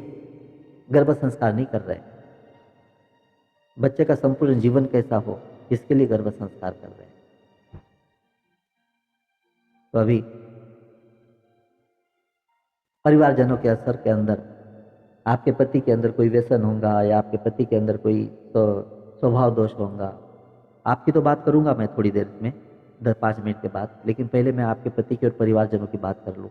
गर्भ संस्कार नहीं कर रहे, बच्चे का संपूर्ण जीवन कैसा हो इसके लिए गर्भ संस्कार कर रहे हैं। तो अभी परिवारजनों के असर के अंदर आपके पति के अंदर कोई व्यसन होगा या आपके पति के अंदर कोई तो स्वभाव दोष होगा। आपकी तो बात करूंगा मैं थोड़ी देर में, 10-5 मिनट के बाद, लेकिन पहले मैं आपके पति के और परिवारजनों की बात कर लूं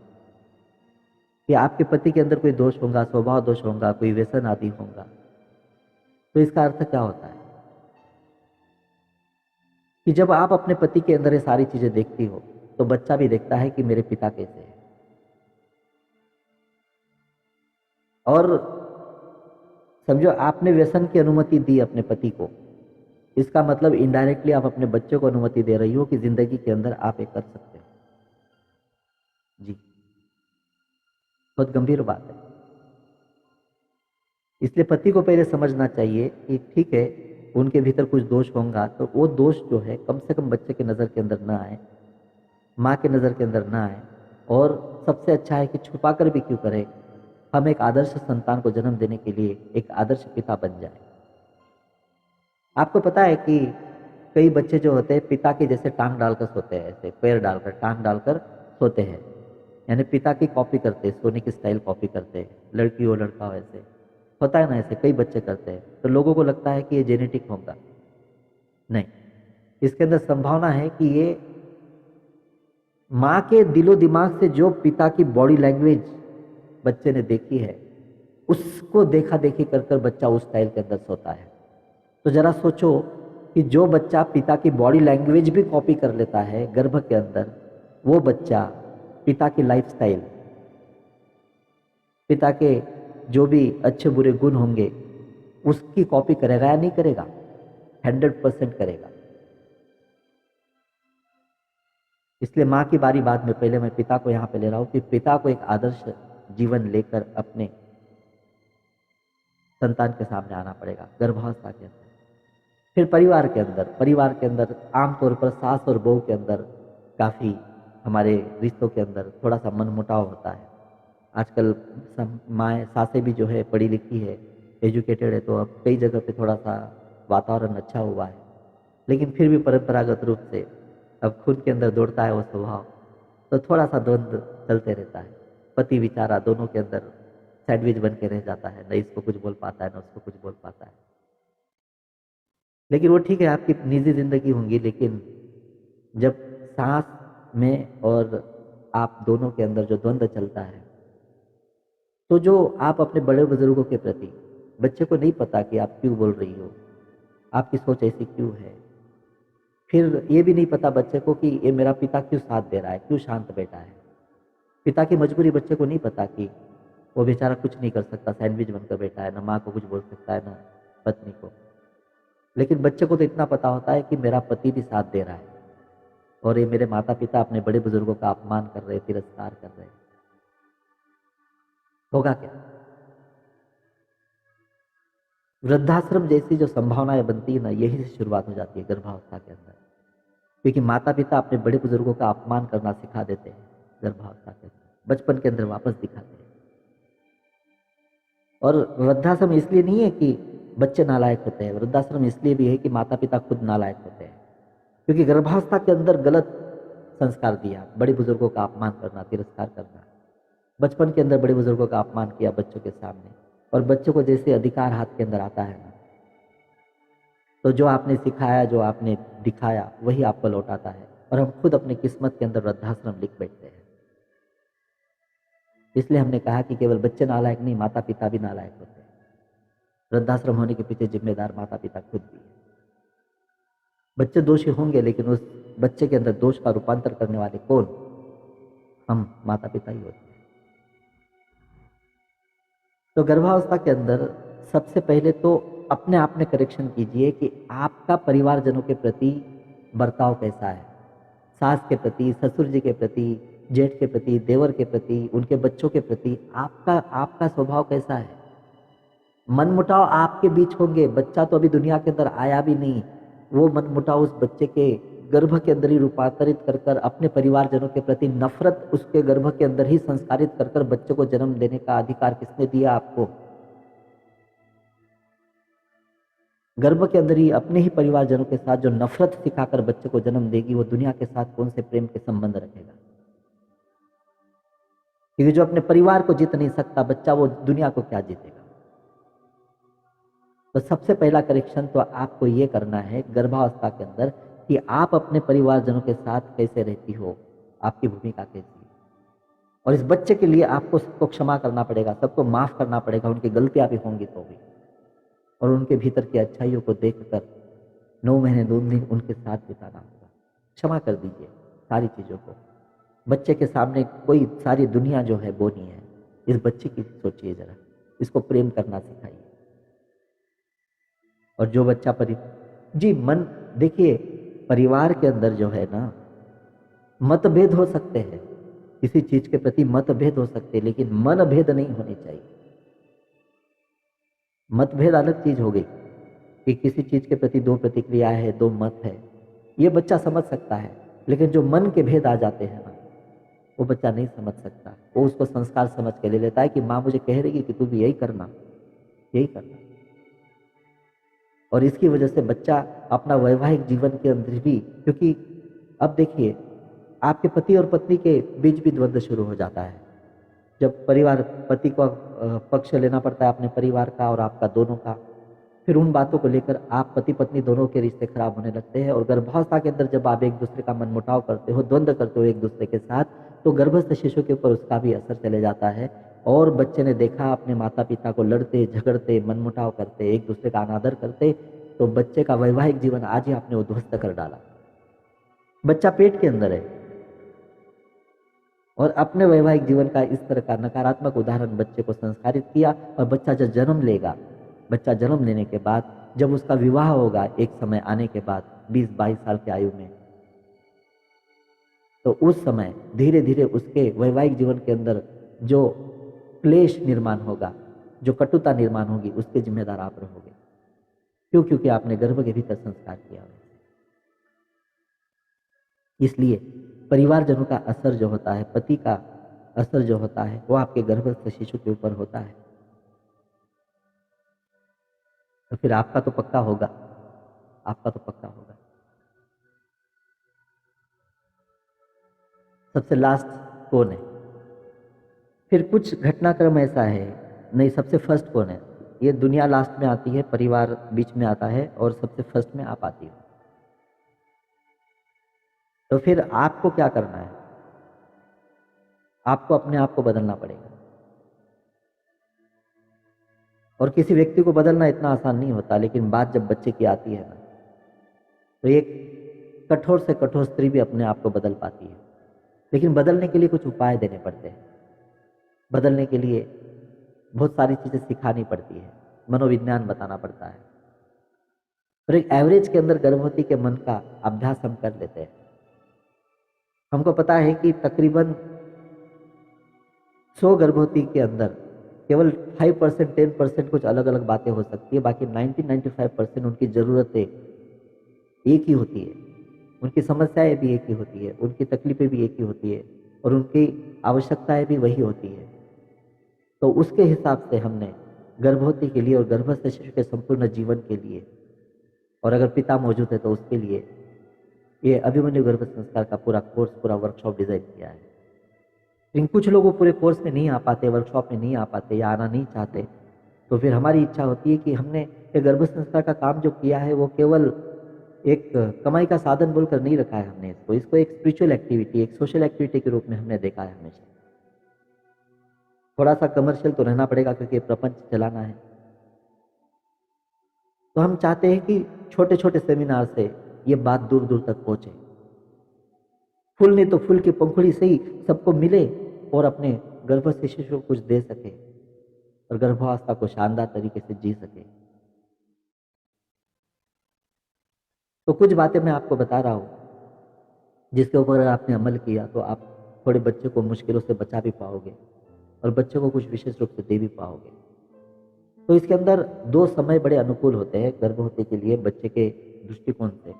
कि आपके पति के अंदर कोई दोष होगा, स्वभाव दोष होगा, कोई व्यसन आदि होगा। तो इसका अर्थ क्या होता है कि जब आप अपने पति के अंदर ये सारी चीजें देखती हो तो बच्चा भी देखता है कि मेरे पिता कैसे हैं। और समझो आपने व्यसन की अनुमति दी अपने पति को, इसका मतलब इनडायरेक्टली आप अपने बच्चे को अनुमति दे रही हो कि जिंदगी के अंदर आप ये कर सकते हो। जी, बहुत गंभीर बात है। इसलिए पति को पहले समझना चाहिए कि ठीक है उनके भीतर कुछ दोष होगा, तो वो दोष जो है कम से कम बच्चे की नज़र के अंदर ना आए, माँ के नज़र के अंदर ना आए। और सबसे अच्छा है कि छुपा कर भी क्यों करे, हम एक आदर्श संतान को जन्म देने के लिए एक आदर्श पिता बन जाए। आपको पता है कि कई बच्चे जो होते हैं पिता के जैसे टांग डालकर सोते हैं, ऐसे पैर डालकर, टांग डालकर सोते हैं, यानी पिता की कॉपी करते, सोने की स्टाइल कॉपी करते, लड़की हो लड़का हो, ऐसे होता है ना, ऐसे कई बच्चे करते हैं, तो लोगों को लगता है कि ये जेनेटिक होगा। नहीं, इसके अंदर संभावना है कि ये माँ के दिलो दिमाग से जो पिता की बॉडी लैंग्वेज बच्चे ने देखी है, उसको देखा देखी कर कर बच्चा उस स्टाइल के अंदर सोता है। तो जरा सोचो कि जो बच्चा पिता की बॉडी लैंग्वेज भी कॉपी कर लेता है गर्भ के अंदर, वो बच्चा पिता की लाइफस्टाइल, पिता के जो भी अच्छे बुरे गुण होंगे उसकी कॉपी करेगा या नहीं करेगा? 100% करेगा। इसलिए माँ की बारी बाद में, पहले मैं पिता को यहाँ पे ले रहा हूँ कि पिता को एक आदर्श जीवन लेकर अपने संतान के सामने आना पड़ेगा गर्भावस्था के अंदर। फिर परिवार के अंदर आमतौर पर सास और बहू के अंदर काफ़ी, हमारे रिश्तों के अंदर थोड़ा सा मनमुटाव होता है। आजकल माएँ सासें भी जो है पढ़ी लिखी है, एजुकेटेड है, तो अब कई जगह पे थोड़ा सा वातावरण अच्छा हुआ है, लेकिन फिर भी परंपरागत रूप से अब खुद के अंदर दौड़ता है वो स्वभाव, तो थोड़ा सा द्वंद्व चलते रहता है। पति बेचारा दोनों के अंदर सैंडविच बन के रह जाता है, न इसको कुछ बोल पाता है न उसको कुछ बोल पाता है। लेकिन वो ठीक है, आपकी निजी जिंदगी होंगी, लेकिन जब सास में और आप दोनों के अंदर जो द्वंद्व चलता है, तो जो आप अपने बड़े बुजुर्गों के प्रति, बच्चे को नहीं पता कि आप क्यों बोल रही हो, आपकी सोच ऐसी क्यों है, फिर ये भी नहीं पता बच्चे को कि ये मेरा पिता क्यों साथ दे रहा है, क्यों शांत बैठा है। पिता की मजबूरी बच्चे को नहीं पता कि वो बेचारा कुछ नहीं कर सकता, सैंडविच बनकर बैठा है, ना माँ को कुछ बोल सकता है ना पत्नी को। लेकिन बच्चे को तो इतना पता होता है कि मेरा पति भी साथ दे रहा है और ये मेरे माता पिता अपने बड़े बुजुर्गों का अपमान कर रहे, तिरस्कार कर रहे, होगा क्या? वृद्धाश्रम जैसी जो संभावनाएं बनती है ना, यही से शुरुआत हो जाती है गर्भावस्था के अंदर, क्योंकि माता पिता अपने बड़े बुजुर्गों का अपमान करना सिखा देते हैं गर्भावस्था के अंदर, बचपन के अंदर वापस दिखाते हैं। और वृद्धाश्रम इसलिए नहीं है कि बच्चे नालायक होते हैं, वृद्धाश्रम इसलिए भी है कि माता पिता खुद नालायक होते हैं, क्योंकि गर्भावस्था के अंदर गलत संस्कार दिया, बड़े बुजुर्गों का अपमान करना, तिरस्कार करना, बचपन के अंदर बड़े बुजुर्गों का अपमान किया बच्चों के सामने, और बच्चों को जैसे अधिकार हाथ के अंदर आता है ना, तो जो आपने सिखाया, जो आपने दिखाया, वही आपको लौटाता है, और हम खुद अपनी किस्मत के अंदर वृद्धाश्रम लिख बैठते हैं। इसलिए हमने कहा कि केवल बच्चे नालायक नहीं, माता पिता भी नालायक होते हैं। वृद्धाश्रम होने के पीछे जिम्मेदार माता पिता खुद भी है। बच्चे दोषी होंगे, लेकिन उस बच्चे के अंदर दोष का रूपांतर करने वाले कौन? हम माता पिता ही होते हैं। तो गर्भावस्था के अंदर सबसे पहले तो अपने आप में करेक्शन कीजिए कि आपका परिवारजनों के प्रति बर्ताव कैसा है, सास के प्रति, ससुर जी के प्रति, जेठ के प्रति, देवर के प्रति, उनके बच्चों के प्रति आपका आपका स्वभाव कैसा है। मनमुटाव आपके बीच होंगे, बच्चा तो अभी दुनिया के अंदर आया भी नहीं, वो मनमुटाव उस बच्चे के गर्भ के अंदर ही रूपांतरित कर कर अपने परिवारजनों के प्रति नफरत उसके गर्भ के अंदर ही संस्कारित कर कर बच्चे को जन्म देने का अधिकार किसने दिया आपको? गर्भ के अंदर ही अपने ही परिवारजनों के साथ जो नफरत सिखाकर बच्चे को जन्म देगी, वो दुनिया के साथ कौन से प्रेम के संबंध रखेगा? क्योंकि जो अपने परिवार को जीत नहीं सकता बच्चा, वो दुनिया को क्या जीतेगा? तो सबसे पहला करेक्शन तो आपको ये करना है गर्भावस्था के अंदर कि आप अपने परिवारजनों के साथ कैसे रहती हो, आपकी भूमिका कैसी है। और इस बच्चे के लिए आपको सबको क्षमा करना पड़ेगा, सबको माफ करना पड़ेगा, उनकी गलतियां भी होंगी तो भी, और उनके भीतर की अच्छाइयों को देखकर 9 महीने 2 दिन उनके साथ बिताना होगा। क्षमा कर दीजिए सारी चीज़ों को। बच्चे के सामने कोई सारी दुनिया जो है वो नहीं है, इस बच्चे की सोचिए जरा, इसको प्रेम करना सिखाइए। और जो बच्चा जी मन, देखिए परिवार के अंदर जो है ना, मतभेद हो सकते हैं, किसी चीज के प्रति मतभेद हो सकते हैं, लेकिन मनभेद नहीं होने चाहिए। मतभेद अलग चीज हो गई कि किसी चीज के प्रति दो प्रतिक्रिया है, दो मत है, ये बच्चा समझ सकता है, लेकिन जो मन के भेद आ जाते हैं ना, वो बच्चा नहीं समझ सकता। वो उसको संस्कार समझ के ले लेता है कि माँ मुझे कह रही है कि तू भी यही करना, यही करना। और इसकी वजह से बच्चा अपना वैवाहिक जीवन के अंदर भी, क्योंकि अब देखिए आपके पति और पत्नी के बीच भी द्वंद्व शुरू हो जाता है। जब परिवार पति को पक्ष लेना पड़ता है अपने परिवार का और आपका दोनों का, फिर उन बातों को लेकर आप पति पत्नी दोनों के रिश्ते खराब होने लगते हैं। और गर्भावस्था के अंदर जब आप एक दूसरे का मनमुटाव करते हो, द्वंद्व करते हो एक दूसरे के साथ, तो गर्भस्थ शिशु के ऊपर उसका भी असर चले जाता है। और बच्चे ने देखा अपने माता पिता को लड़ते झगड़ते मनमुटाव करते एक दूसरे का अनादर करते, तो बच्चे का वैवाहिक जीवन आज ही आपने उद्ध्वस्त कर डाला। बच्चा पेट के अंदर है और अपने वैवाहिक जीवन का इस तरह का नकारात्मक उदाहरण बच्चे को संस्कारित किया। और बच्चा जब जन्म लेगा, बच्चा जन्म लेने के बाद जब उसका विवाह होगा एक समय आने के बाद 20-22 साल की आयु में, तो उस समय धीरे धीरे उसके वैवाहिक जीवन के अंदर जो क्लेश निर्माण होगा, जो कटुता निर्माण होगी, उसके जिम्मेदार आप रहोगे। क्यों? क्योंकि आपने गर्भ के भीतर संस्कार किया। इसलिए परिवारजनों का असर जो होता है, पति का असर जो होता है, वो आपके गर्भस्थ शिशु के ऊपर होता है। तो फिर आपका तो पक्का होगा, आपका तो पक्का होगा। सबसे लास्ट कौन है? फिर कुछ घटनाक्रम ऐसा है, नहीं सबसे फर्स्ट कौन है? ये दुनिया लास्ट में आती है, परिवार बीच में आता है और सबसे फर्स्ट में आप आती हो। तो फिर आपको क्या करना है? आपको अपने आप को बदलना पड़ेगा। और किसी व्यक्ति को बदलना इतना आसान नहीं होता, लेकिन बात जब बच्चे की आती है ना, तो एक कठोर से कठोर स्त्री भी अपने आप को बदल पाती है। लेकिन बदलने के लिए कुछ उपाय देने पड़ते हैं, बदलने के लिए बहुत सारी चीजें सिखानी पड़ती है, मनोविज्ञान बताना पड़ता है। और एक एवरेज के अंदर गर्भवती के मन का अभ्यास हम कर लेते हैं। हमको पता है कि तकरीबन 100 गर्भवती के अंदर केवल 5% 10% कुछ अलग अलग बातें हो सकती है, बाकी 90-95% उनकी ज़रूरतें एक ही होती है, उनकी समस्याएं भी एक ही होती है, उनकी तकलीफें भी एक ही होती है और उनकी आवश्यकताएं भी वही होती है। तो उसके हिसाब से हमने गर्भवती के लिए और गर्भस्थ शिशु के संपूर्ण जीवन के लिए, और अगर पिता मौजूद है तो उसके लिए, ये अभिमन्यु गर्भ संस्कार का पूरा कोर्स, पूरा वर्कशॉप डिजाइन किया है। लेकिन कुछ लोग वो पूरे कोर्स में नहीं आ पाते, वर्कशॉप में नहीं आ पाते या आना नहीं चाहते, तो फिर हमारी इच्छा होती है कि हमने ये गर्भ संस्कार का काम जो किया है वो केवल एक कमाई का साधन बोलकर नहीं रखा है। हमने इसको एक स्पिरिचुअल एक्टिविटी, एक सोशल एक्टिविटी के रूप में हमने देखा है हमेशा। थोड़ा सा कमर्शियल तो रहना पड़ेगा क्योंकि प्रपंच चलाना है। तो हम चाहते हैं कि छोटे छोटे सेमिनार से ये बात दूर दूर तक पहुंचे। फूल नहीं तो फूल की पंखुड़ी से ही सबको मिले और अपने गर्भस्थ शिशु को कुछ दे सके और गर्भावस्था को शानदार तरीके से जी सके। तो कुछ बातें मैं आपको बता रहा हूं जिसके ऊपर अगर आपने अमल किया तो आप थोड़े बच्चे को मुश्किलों से बचा भी पाओगे और बच्चे को कुछ विशेष रूप से दे भी पाओगे। तो इसके अंदर 2 समय बड़े अनुकूल होते हैं गर्भवती के लिए बच्चे के दृष्टिकोण से।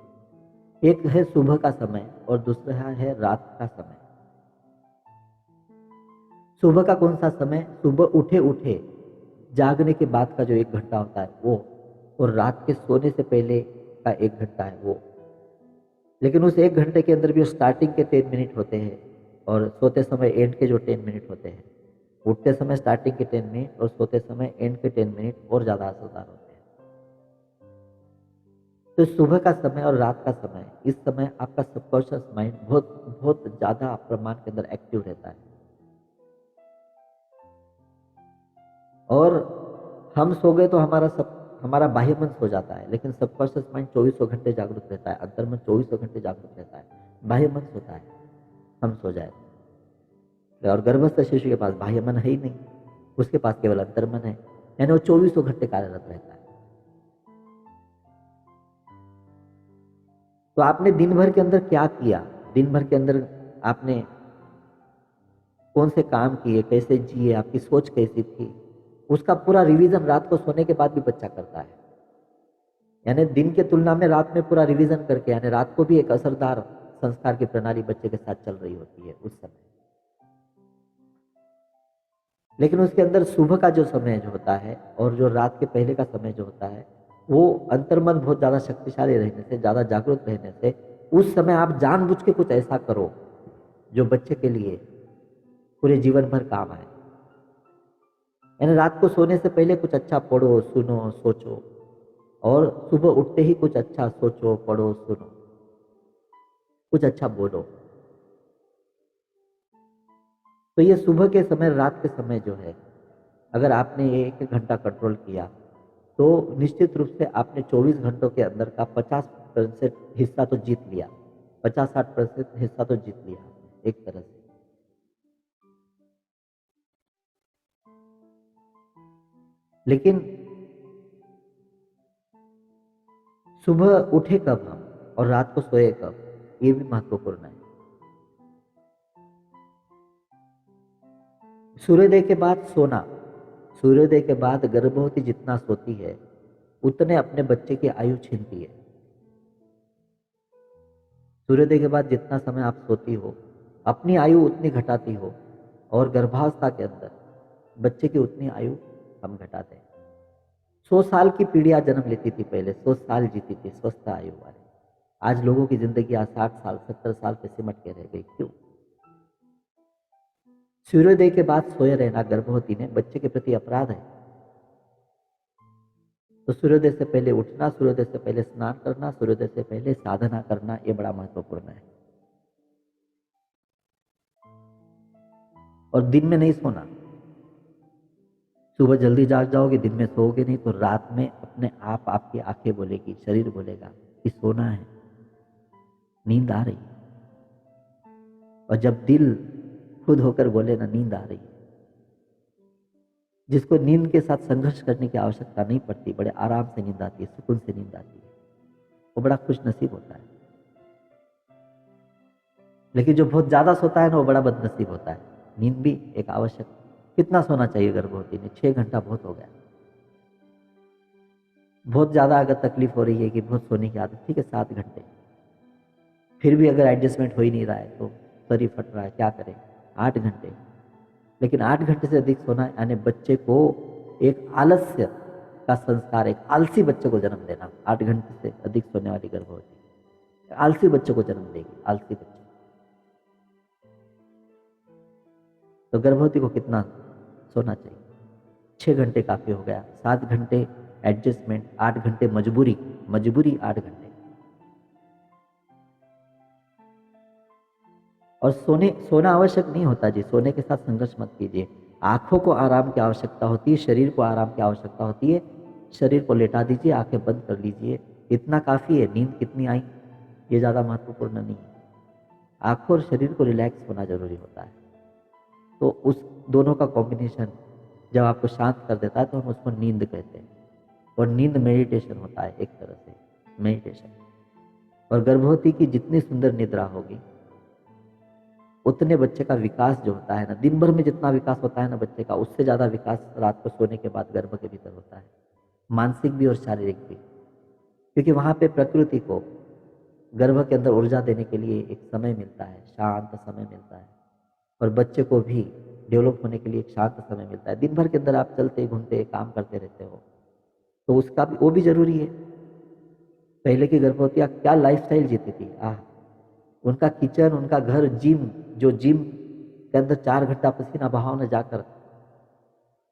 एक है सुबह का समय और दूसरा है रात का समय। सुबह का कौन सा समय? सुबह उठे उठे जागने के बाद का जो 1 घंटा होता है वो, और रात के सोने से पहले का 1 घंटा है वो। लेकिन उस 1 घंटे के अंदर भी स्टार्टिंग के 10 मिनट होते हैं और सोते समय एंड के जो 10 मिनट होते हैं। उठते समय स्टार्टिंग के 10 मिनट और सोते समय एंड के 10 मिनट और ज्यादा असरदार होते हैं। तो सुबह का समय और रात का समय, इस समय आपका सबकॉन्शियस माइंड बहुत बहुत ज्यादा प्रमाण के अंदर एक्टिव रहता है और हम सो गए तो हमारा बाह्य मन सो जाता है, लेकिन सबकॉन्शियस माइंड 24 घंटे जागरूक रहता है, अंतर्मन 24 घंटे जागरूक रहता है। बाह्य मन सोता है, हम सो जाए। और गर्भस्थ शिशु के पास बाह्य मन है ही नहीं, उसके पास केवल अंतर्मन है, यानी वो 24 घंटे कार्यरत रहता है। तो आपने दिन भर के अंदर क्या किया, दिन भर के अंदर आपने कौन से काम किए, कैसे जिए, आपकी सोच कैसी थी, उसका पूरा रिवीजन रात को सोने के बाद भी बच्चा करता है। यानी दिन के तुलना में रात में पूरा रिवीजन करके, यानी रात को भी एक असरदार संस्कार की प्रणाली बच्चे के साथ चल रही होती है उस समय। लेकिन उसके अंदर सुबह का जो समय जो होता है और जो रात के पहले का समय जो होता है, वो अंतर्मन बहुत ज्यादा शक्तिशाली रहने से, ज्यादा जागरूक रहने से, उस समय आप जानबूझ के कुछ ऐसा करो जो बच्चे के लिए पूरे जीवन भर काम आए। यानी रात को सोने से पहले कुछ अच्छा पढ़ो, सुनो, सोचो, और सुबह उठते ही कुछ अच्छा सोचो, पढ़ो, सुनो, कुछ अच्छा बोलो। तो ये सुबह के समय, रात के समय जो है, अगर आपने 1 घंटा कंट्रोल किया तो निश्चित रूप से आपने 24 घंटों के अंदर का 50% हिस्सा तो जीत लिया, 50-60% हिस्सा तो जीत लिया एक तरह से। लेकिन सुबह उठे कब हम और रात को सोए कब, ये भी महत्वपूर्ण है। सूर्योदय के बाद सोना, सूर्योदय के बाद गर्भवती जितना सोती है उतने अपने बच्चे की आयु छीनती है। सूर्योदय के बाद जितना समय आप सोती हो अपनी आयु उतनी घटाती हो, और गर्भावस्था के अंदर बच्चे की उतनी आयु हम घटाते हैं। 100 साल की पीढ़ियां जन्म लेती थी पहले, 100 साल जीती थी स्वस्थ आयु वाले। आज लोगों की जिंदगी आज 60 साल 70 साल पे सिमट के रह गई। क्यों? सूर्योदय के बाद सोए रहना गर्भवती ने बच्चे के प्रति अपराध है। तो सूर्योदय से पहले उठना, सूर्योदय से पहले स्नान करना, सूर्योदय से पहले साधना करना, ये बड़ा महत्वपूर्ण है। और दिन में नहीं सोना। सुबह जल्दी जाग जाओगे, दिन में सोओगे नहीं, तो रात में अपने आप आपकी आंखें बोलेगी, शरीर बोलेगा कि सोना है, नींद आ रही है। और जब दिल खुद होकर बोले ना नींद आ रही है, जिसको नींद के साथ संघर्ष करने की आवश्यकता नहीं पड़ती, बड़े आराम से नींद आती है, सुकून से नींद आती है, वो बड़ा खुश नसीब होता है। लेकिन जो बहुत ज्यादा सोता है ना, वो बड़ा बदनसीब होता है। नींद भी एक आवश्यक। कितना सोना चाहिए गर्भवती में? 6 घंटा बहुत हो गया। बहुत ज्यादा अगर तकलीफ हो रही है कि बहुत सोने की आदत, ठीक है 7 घंटे। फिर भी अगर एडजस्टमेंट हो ही नहीं रहा है तो शरीर फट रहा है, क्या करें? 8 घंटे। लेकिन 8 घंटे से अधिक सोना यानी बच्चे को एक आलस्य का संस्कार, एक आलसी बच्चे को जन्म देना। 8 घंटे से अधिक सोने वाली गर्भवती आलसी बच्चे को जन्म देगी, आलसी बच्चे। तो गर्भवती को कितना सोना चाहिए? 6 घंटे काफी हो गया। 7 घंटे एडजस्टमेंट, 8 घंटे मजबूरी, मजबूरी 8 घंटे। और सोना आवश्यक नहीं होता जी, सोने के साथ संघर्ष मत कीजिए। आंखों को आराम की आवश्यकता होती है, शरीर को आराम की आवश्यकता होती है। शरीर को लेटा दीजिए, आंखें बंद कर लीजिए, इतना काफी है। नींद कितनी आई ये ज्यादा महत्वपूर्ण नहीं है। आंखों और शरीर को रिलैक्स होना जरूरी होता है। तो उस दोनों का कॉम्बिनेशन जब आपको शांत कर देता है तो हम उसको नींद कहते हैं। और नींद मेडिटेशन होता है, एक तरह से मेडिटेशन। और गर्भवती की जितनी सुंदर निद्रा होगी उतने बच्चे का विकास जो होता है ना, दिन भर में जितना विकास होता है ना बच्चे का, उससे ज्यादा विकास रात को सोने के बाद गर्भ के भीतर होता है, मानसिक भी और शारीरिक भी। क्योंकि वहां पे प्रकृति को गर्भ के अंदर ऊर्जा देने के लिए एक समय मिलता है, शांत समय मिलता है। और बच्चे को भी डेवलप होने के लिए एक शांत समय मिलता है। दिन भर के अंदर आप चलते घूमते काम करते रहते हो, तो उसका भी वो भी जरूरी है। पहले की गर्भवतियां क्या लाइफस्टाइल जीती थी, उनका किचन, उनका घर, जिम, जो जिम के अंदर 4 घंटा पसीना बहाव न जाकर,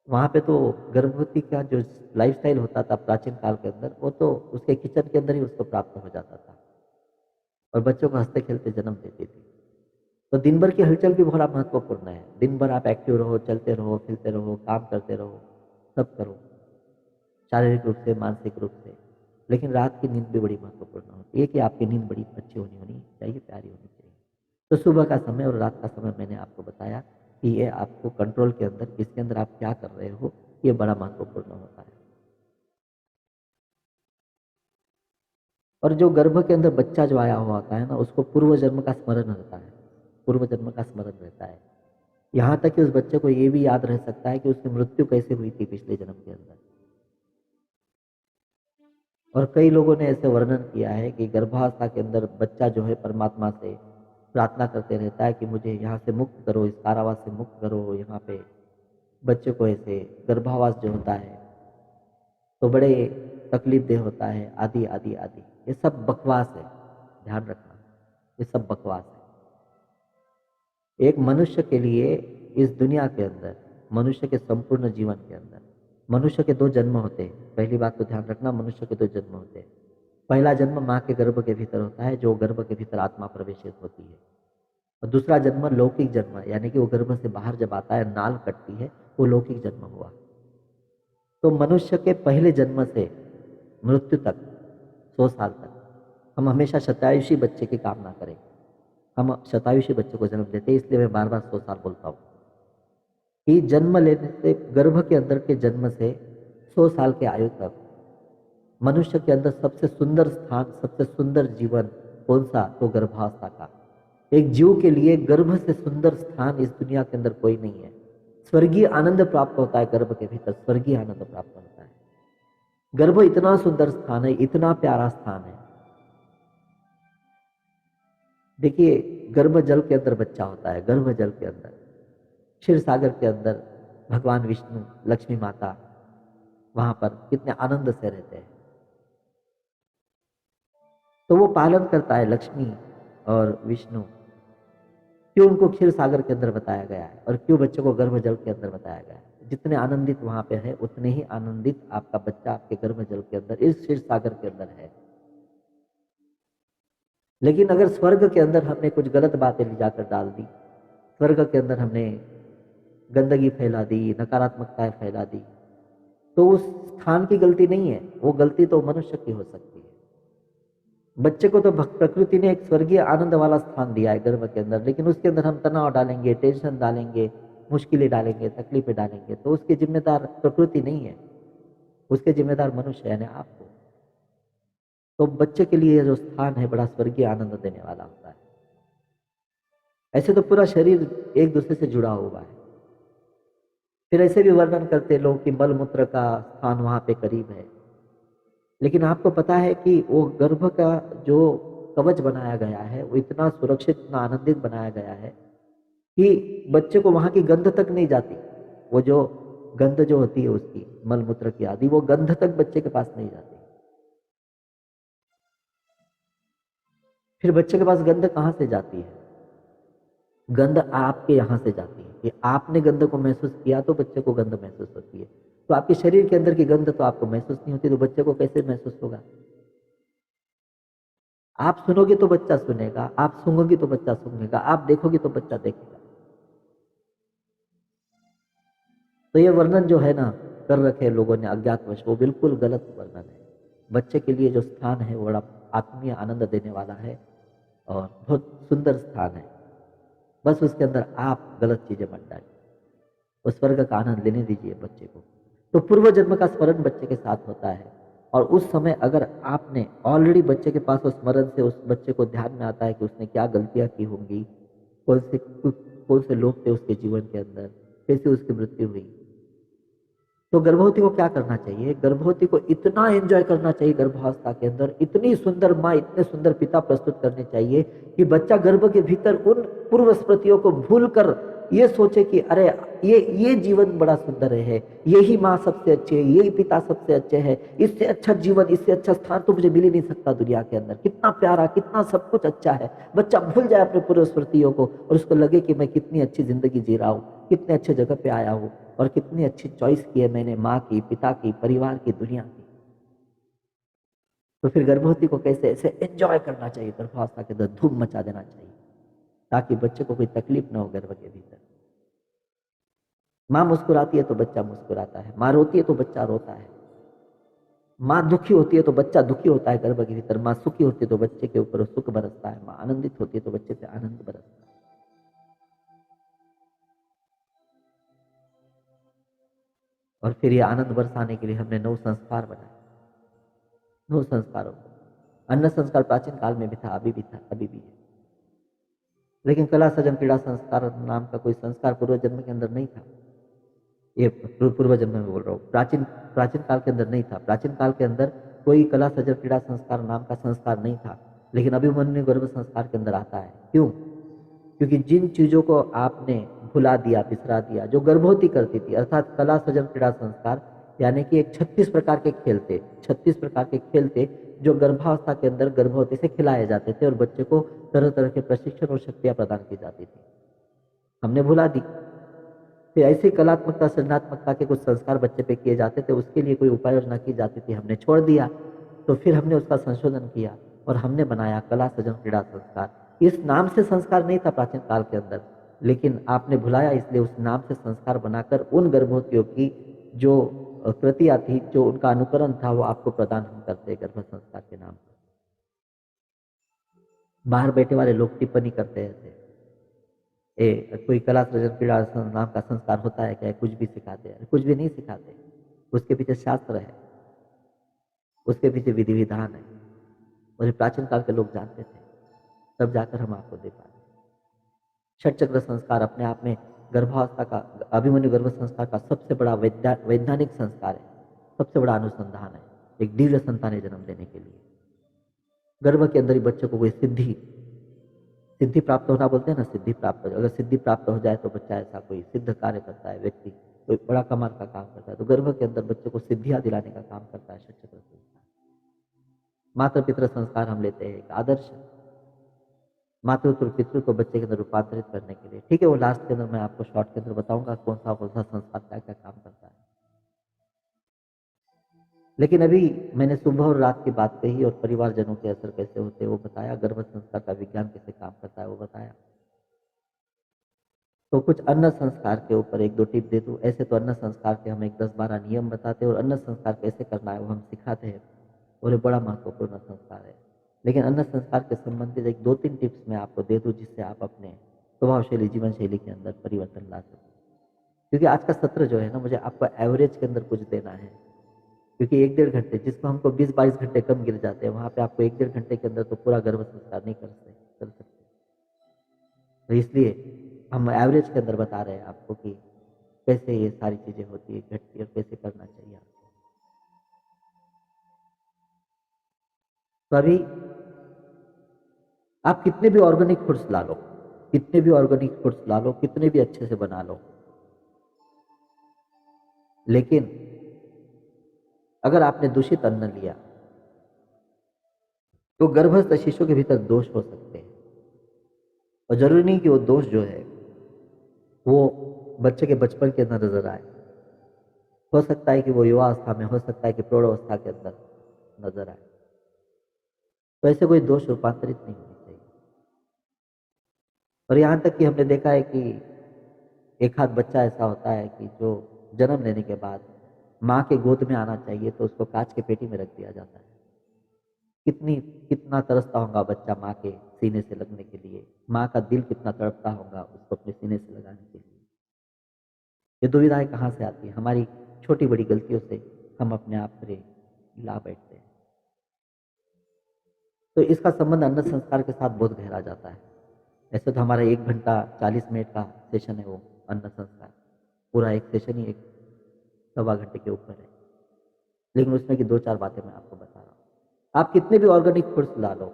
वहां पे तो गर्भवती का जो लाइफस्टाइल होता था प्राचीन काल के अंदर, वो तो उसके किचन के अंदर ही उसको प्राप्त हो जाता था। और बच्चों को हंसते खेलते जन्म देती थी। तो दिन भर की हलचल भी बड़ा महत्वपूर्ण है। दिन भर आप एक्टिव रहो, चलते रहो, फिरते रहो, काम करते रहो, सब करो, शारीरिक रूप से, मानसिक रूप से। लेकिन रात की नींद भी बड़ी महत्वपूर्ण होती है कि आपकी नींद बड़ी अच्छी होनी चाहिए, प्यारी होनी चाहिए। तो सुबह का समय और रात का समय मैंने आपको बताया कि ये आपको कंट्रोल के अंदर, इसके अंदर आप क्या कर रहे हो, ये बड़ा महत्वपूर्ण होता है। और जो गर्भ के अंदर बच्चा जो आया हुआ होता है ना, उसको पूर्व जन्म का स्मरण रहता है, पूर्व जन्म का स्मरण रहता है। यहाँ तक कि उस बच्चे को ये भी याद रह सकता है कि उसकी मृत्यु कैसे हुई थी पिछले जन्म के अंदर। और कई लोगों ने ऐसे वर्णन किया है कि गर्भावस्था के अंदर बच्चा जो है परमात्मा से प्रार्थना करते रहता है कि मुझे यहाँ से मुक्त करो, इस कारावास से मुक्त करो। यहाँ पे बच्चे को ऐसे गर्भावास जो होता है तो बड़े तकलीफ दे होता है, आदि आदि आदि। ये सब बकवास है, ध्यान रखना, ये सब बकवास है। एक मनुष्य के लिए इस दुनिया के अंदर, मनुष्य के संपूर्ण जीवन के अंदर, मनुष्य के दो जन्म होते हैं। पहली बात तो ध्यान रखना, मनुष्य के दो जन्म होते हैं। पहला जन्म माँ के गर्भ के भीतर होता है, जो गर्भ के भीतर आत्मा प्रवेशित होती है। और दूसरा जन्म लौकिक जन्म, यानी कि वो गर्भ से बाहर जब आता है, नाल कटती है, वो लौकिक जन्म हुआ। तो मनुष्य के पहले जन्म से मृत्यु तक 100 साल तक हम हमेशा शतायुषी बच्चे की कामना करें। हम शतायुषी बच्चे को जन्म देते हैं, इसलिए मैं बार बार 100 साल बोलता हूँ कि जन्म लेने से, गर्भ के अंदर के जन्म से 100 साल के आयु तक मनुष्य के अंदर सबसे सुंदर स्थान, सबसे सुंदर जीवन कौन सा? तो गर्भावस्था का। एक जीव के लिए गर्भ से सुंदर स्थान इस दुनिया के अंदर कोई नहीं है। स्वर्गीय आनंद प्राप्त होता है गर्भ के भीतर, स्वर्गीय आनंद प्राप्त होता है। गर्भ इतना सुंदर स्थान है, इतना प्यारा स्थान है। देखिए, गर्भ जल के अंदर बच्चा होता है, गर्भ जल के अंदर, क्षीर सागर के अंदर भगवान विष्णु, लक्ष्मी माता वहां पर कितने आनंद से रहते हैं। तो वो पालन करता है लक्ष्मी और विष्णु। क्यों उनको क्षीर सागर के अंदर बताया गया है और क्यों बच्चों को गर्भ जल के अंदर बताया गया है? जितने आनंदित वहां पे है, उतने ही आनंदित आपका बच्चा आपके गर्भ जल के अंदर, इस क्षीर सागर के अंदर है। लेकिन अगर स्वर्ग के अंदर हमने कुछ गलत बातें ले जाकर डाल दी, स्वर्ग के अंदर हमने गंदगी फैला दी, नकारात्मकताएं फैला दी, तो उस स्थान की गलती नहीं है, वो गलती तो मनुष्य की हो सकती है। बच्चे को तो प्रकृति ने एक स्वर्गीय आनंद वाला स्थान दिया है गर्भ के अंदर, लेकिन उसके अंदर हम तनाव डालेंगे, टेंशन डालेंगे, मुश्किलें डालेंगे, तकलीफें डालेंगे, तो उसके जिम्मेदार प्रकृति नहीं है, उसके जिम्मेदार मनुष्य यानी आपको। तो बच्चे के लिए जो स्थान है बड़ा स्वर्गीय आनंद देने वाला होता है। ऐसे तो पूरा शरीर एक दूसरे से जुड़ा हुआ है। फिर ऐसे भी वर्णन करते लोग कि मल मूत्र का स्थान वहां पे करीब है, लेकिन आपको पता है कि वो गर्भ का जो कवच बनाया गया है, वो इतना सुरक्षित, इतना आनंदित बनाया गया है कि बच्चे को वहां की गंध तक नहीं जाती। वो जो गंध जो होती है उसकी, मल मूत्र की आदि, वो गंध तक बच्चे के पास नहीं जाती। फिर बच्चे के पास गंध कहाँ से जाती है? गंध आपके यहाँ से जाती है कि आपने गंध को महसूस किया तो बच्चे को गंध महसूस होती है। तो आपके शरीर के अंदर की गंध तो आपको महसूस नहीं होती, तो बच्चे को कैसे महसूस होगा? आप सुनोगे तो बच्चा सुनेगा, आप सूंघोगे तो बच्चा सूंघेगा, आप देखोगे तो बच्चा देखेगा। तो ये वर्णन जो है ना, कर रखे लोगों ने अज्ञातवश, वो बिल्कुल गलत वर्णन है। बच्चे के लिए जो स्थान है वो बड़ा आत्मीय आनंद देने वाला है और बहुत सुंदर स्थान है। बस उसके अंदर आप गलत चीजें मत डालिए, उस स्वर्ग का आनंद लेने दीजिए बच्चे को। तो पूर्व जन्म का स्मरण बच्चे के साथ होता है, और उस समय अगर आपने ऑलरेडी बच्चे के पास उस स्मरण से उस बच्चे को ध्यान में आता है कि उसने क्या गलतियां की होंगी, कौन से लोग थे उसके जीवन के अंदर, कैसे उसकी मृत्यु हुई, तो गर्भवती को क्या करना चाहिए? गर्भवती को इतना एंजॉय करना चाहिए गर्भावस्था के अंदर, इतनी सुंदर माँ, इतने सुंदर पिता प्रस्तुत करने चाहिए कि बच्चा गर्भ के भीतर उन पूर्व स्मृतियों को भूलकर ये सोचे कि अरे ये जीवन बड़ा सुंदर है, यही माँ सबसे अच्छी है, यही पिता सबसे अच्छे हैं, इससे अच्छा जीवन, इससे अच्छा स्थान तो मुझे मिल ही नहीं सकता दुनिया के अंदर। कितना प्यारा, कितना सब कुछ अच्छा है। बच्चा भूल जाए अपने पूर्व स्मृतियों को और उसको लगे कि मैं कितनी अच्छी जिंदगी जी रहा हूँ, कितने अच्छे जगह पे आया हूँ और कितनी अच्छी चॉइस की है मैंने, माँ की, पिता की, परिवार की, दुनिया की। तो फिर गर्भवती को कैसे ऐसे एंजॉय करना चाहिए, गर्भावस्था के अंदर धूम मचा देना चाहिए ताकि बच्चे को कोई तकलीफ ना हो गर्भ के भीतर। माँ मुस्कुराती है तो बच्चा मुस्कुराता है, माँ रोती है तो बच्चा रोता है, माँ दुखी होती है तो बच्चा दुखी होता है गर्भ के भीतर, माँ सुखी होती है तो बच्चे के ऊपर सुख बरसता है, माँ आनंदित होती है तो बच्चे से आनंद बरसता है। और फिर ये आनंद बरसाने के लिए हमने 9 संस्कार बनाए। 9 संस्कारों को, अन्न संस्कार प्राचीन काल में भी था, अभी भी था, अभी भी है। लेकिन कला सजन क्रीड़ा संस्कार नाम का कोई संस्कार पूर्व जन्म के अंदर नहीं था। ये पूर्व जन्म में बोल रहा हूँ, प्राचीन प्राचीन काल के अंदर नहीं था। प्राचीन काल के अंदर कोई कला सजन क्रीड़ा संस्कार नाम का संस्कार नहीं था, लेकिन अभिमन्यु गर्भ संस्कार के अंदर आता है। क्यों? क्योंकि जिन चीजों को आपने भुला दिया, बिसरा दिया, जो गर्भवती करती थी, अर्थात कला सजन क्रीड़ा संस्कार, यानी कि एक 36 प्रकार के खेल थे, 36 प्रकार के खेल थे जो गर्भावस्था के अंदर गर्भवती से खिलाए जाते थे और बच्चे को तरह तरह के प्रशिक्षण और शक्तियां प्रदान की जाती थी। हमने भुला दी। फिर ऐसी कलात्मकता सृजनात्मकता के कुछ संस्कार बच्चे पे किए जाते थे, उसके लिए कोई उपाय योजना की जाती थी, हमने छोड़ दिया। तो फिर हमने उसका संशोधन किया और हमने बनाया कला सृजन क्रीड़ा संस्कार। इस नाम से संस्कार नहीं था प्राचीन काल के अंदर, लेकिन आपने भुलाया, इसलिए उस नाम से संस्कार बनाकर उन गर्भवतियों की जो कृतियां थी, जो उनका अनुकरण था, वो आपको प्रदान हम करते गर्भ संस्कार के नाम पर। बाहर बैठे वाले लोग टिप्पणी करते रहते, कोई कला सृजन क्रीड़ा नाम का संस्कार होता है क्या, कुछ भी सिखाते हैं? कुछ भी नहीं सिखाते, उसके पीछे शास्त्र है, उसके पीछे विधि विधान है, और ये प्राचीन काल के लोग जानते थे, तब जाकर हम आपको दे पाए। षट चक्र संस्कार अपने आप में गर्भावस्था का, अभिमन्यु गर्भ संस्कार का सबसे बड़ा वैज्ञानिक संस्कार है, सबसे बड़ा अनुसंधान है, एक दिव्य संतानें जन्म देने के लिए। गर्भ के अंदर ही बच्चों को कोई सिद्धि प्राप्त होना बोलते हैं ना, सिद्धि प्राप्त, अगर सिद्धि प्राप्त हो जाए तो बच्चा ऐसा कोई सिद्ध कार्य करता है, व्यक्ति कोई बड़ा कमाल का काम करता है, तो गर्भ के अंदर बच्चों को सिद्धियां दिलाने का काम करता है षट चक्र संस्कार। मातृ पितृ संस्कार हम लेते हैं, एक आदर्श मातृत्व और पितृ को बच्चे के अंदर रूपांतरित करने के लिए। ठीक है, वो लास्ट के अंदर मैं आपको शॉर्ट के अंदर बताऊंगा कौन सा संस्कार क्या क्या काम करता है। लेकिन अभी मैंने सुबह और रात की बात कही और परिवारजनों के असर कैसे होते हैं वो बताया, गर्भ संस्कार का विज्ञान कैसे काम करता है वो बताया। तो कुछ अन्न संस्कार के ऊपर एक दो टिप दे दूं। ऐसे तो अन्न संस्कार के हम एक 10-12 नियम बताते हैं और अन्न संस्कार कैसे करना है वो हम सिखाते हैं, और ये बड़ा महत्वपूर्ण संस्कार है। लेकिन अन्न संस्कार के संबंधित एक 2-3 टिप्स मैं आपको दे दूं, जिससे आप अपने स्वभावशैली जीवन शैली के अंदर परिवर्तन ला सकें। क्योंकि आज का सत्र जो है ना, मुझे आपको एवरेज के अंदर कुछ देना है, क्योंकि 1-1.5 घंटे, जिसको हमको 20-22 घंटे कम गिर जाते हैं, वहां पे आपको 1-1.5 घंटे के अंदर तो पूरा गर्भ संस्कार नहीं कर सकते। तो इसलिए हम एवरेज के अंदर बता रहे हैं आपको कि कैसे ये सारी चीजें होती है, घटती है, और कैसे करना चाहिए आपको। तो अभी आप कितने भी ऑर्गेनिक फूड्स ला लो, कितने भी ऑर्गेनिक फूड्स ला लो, कितने भी अच्छे से बना लो, लेकिन अगर आपने दूषित अन्न लिया तो गर्भस्थ शिशु के भीतर दोष हो सकते हैं। और जरूरी नहीं कि वो दोष जो है वो बच्चे के बचपन के अंदर नजर आए, हो सकता है कि वो युवा अवस्था में, हो सकता है कि प्रौढ़ अवस्था के अंदर नजर आए। तो ऐसे कोई दोष रूपांतरित नहीं होनी चाहिए। और यहाँ तक कि हमने देखा है कि एक आध बच्चा ऐसा होता है कि जो जन्म लेने के बाद माँ के गोद में आना चाहिए तो उसको कांच के पेटी में रख दिया जाता है। कितना तरसता होगा बच्चा माँ के सीने से लगने के लिए, माँ का दिल कितना तड़पता होगा उसको अपने सीने से लगाने के लिए। ये दुविधाएं कहाँ से आती है? हमारी छोटी बड़ी गलतियों से हम अपने आप पर ला बैठते हैं। तो इसका संबंध अन्न संस्कार के साथ बहुत गहरा जाता है। ऐसे तो हमारा 1 घंटा 40 मिनट का सेशन है वो अन्न संस्कार, पूरा एक सेशन ही 1-1.25 घंटे के ऊपर है, लेकिन उसमें की 2-4 बातें मैं आपको बता रहा हूँ। आप कितने भी ऑर्गेनिक फूड्स ला लो,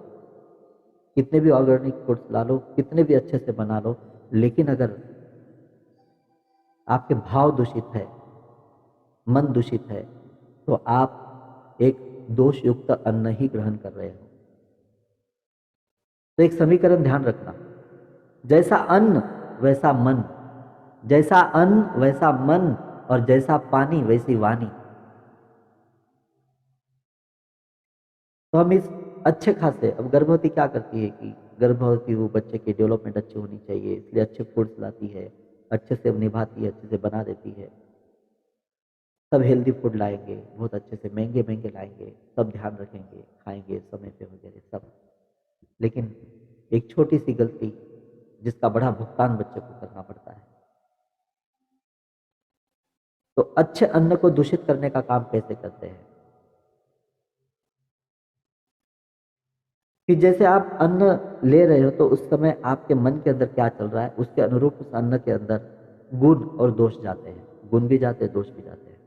कितने भी ऑर्गेनिक फूड्स ला लो, कितने भी अच्छे से बना लो, लेकिन अगर आपके भाव दूषित है, मन दूषित है, तो आप एक दोष युक्त अन्न ही ग्रहण कर रहे हो। तो एक समीकरण ध्यान रखना, जैसा अन्न वैसा मन, जैसा अन्न वैसा मन, और जैसा पानी वैसी वाणी। तो हम इस अच्छे खासे, अब गर्भवती क्या करती है कि गर्भवती वो बच्चे की डेवलपमेंट अच्छी होनी चाहिए, इसलिए अच्छे फूड्स लाती है, अच्छे से निभाती है, अच्छे से बना देती है। सब हेल्दी फूड लाएंगे, बहुत अच्छे से महंगे महंगे लाएंगे, सब ध्यान रखेंगे, खाएंगे समय पे वगैरह सब। लेकिन एक छोटी सी गलती जिसका बड़ा भुगतान बच्चे को करना पड़ता है। तो अच्छे अन्न को दूषित करने का काम कैसे करते हैं कि जैसे आप अन्न ले रहे हो तो उस समय आपके मन के अंदर क्या चल रहा है, उसके अनुरूप उस अन्न के अंदर गुण और दोष जाते हैं, गुण भी जाते हैं, दोष भी जाते हैं।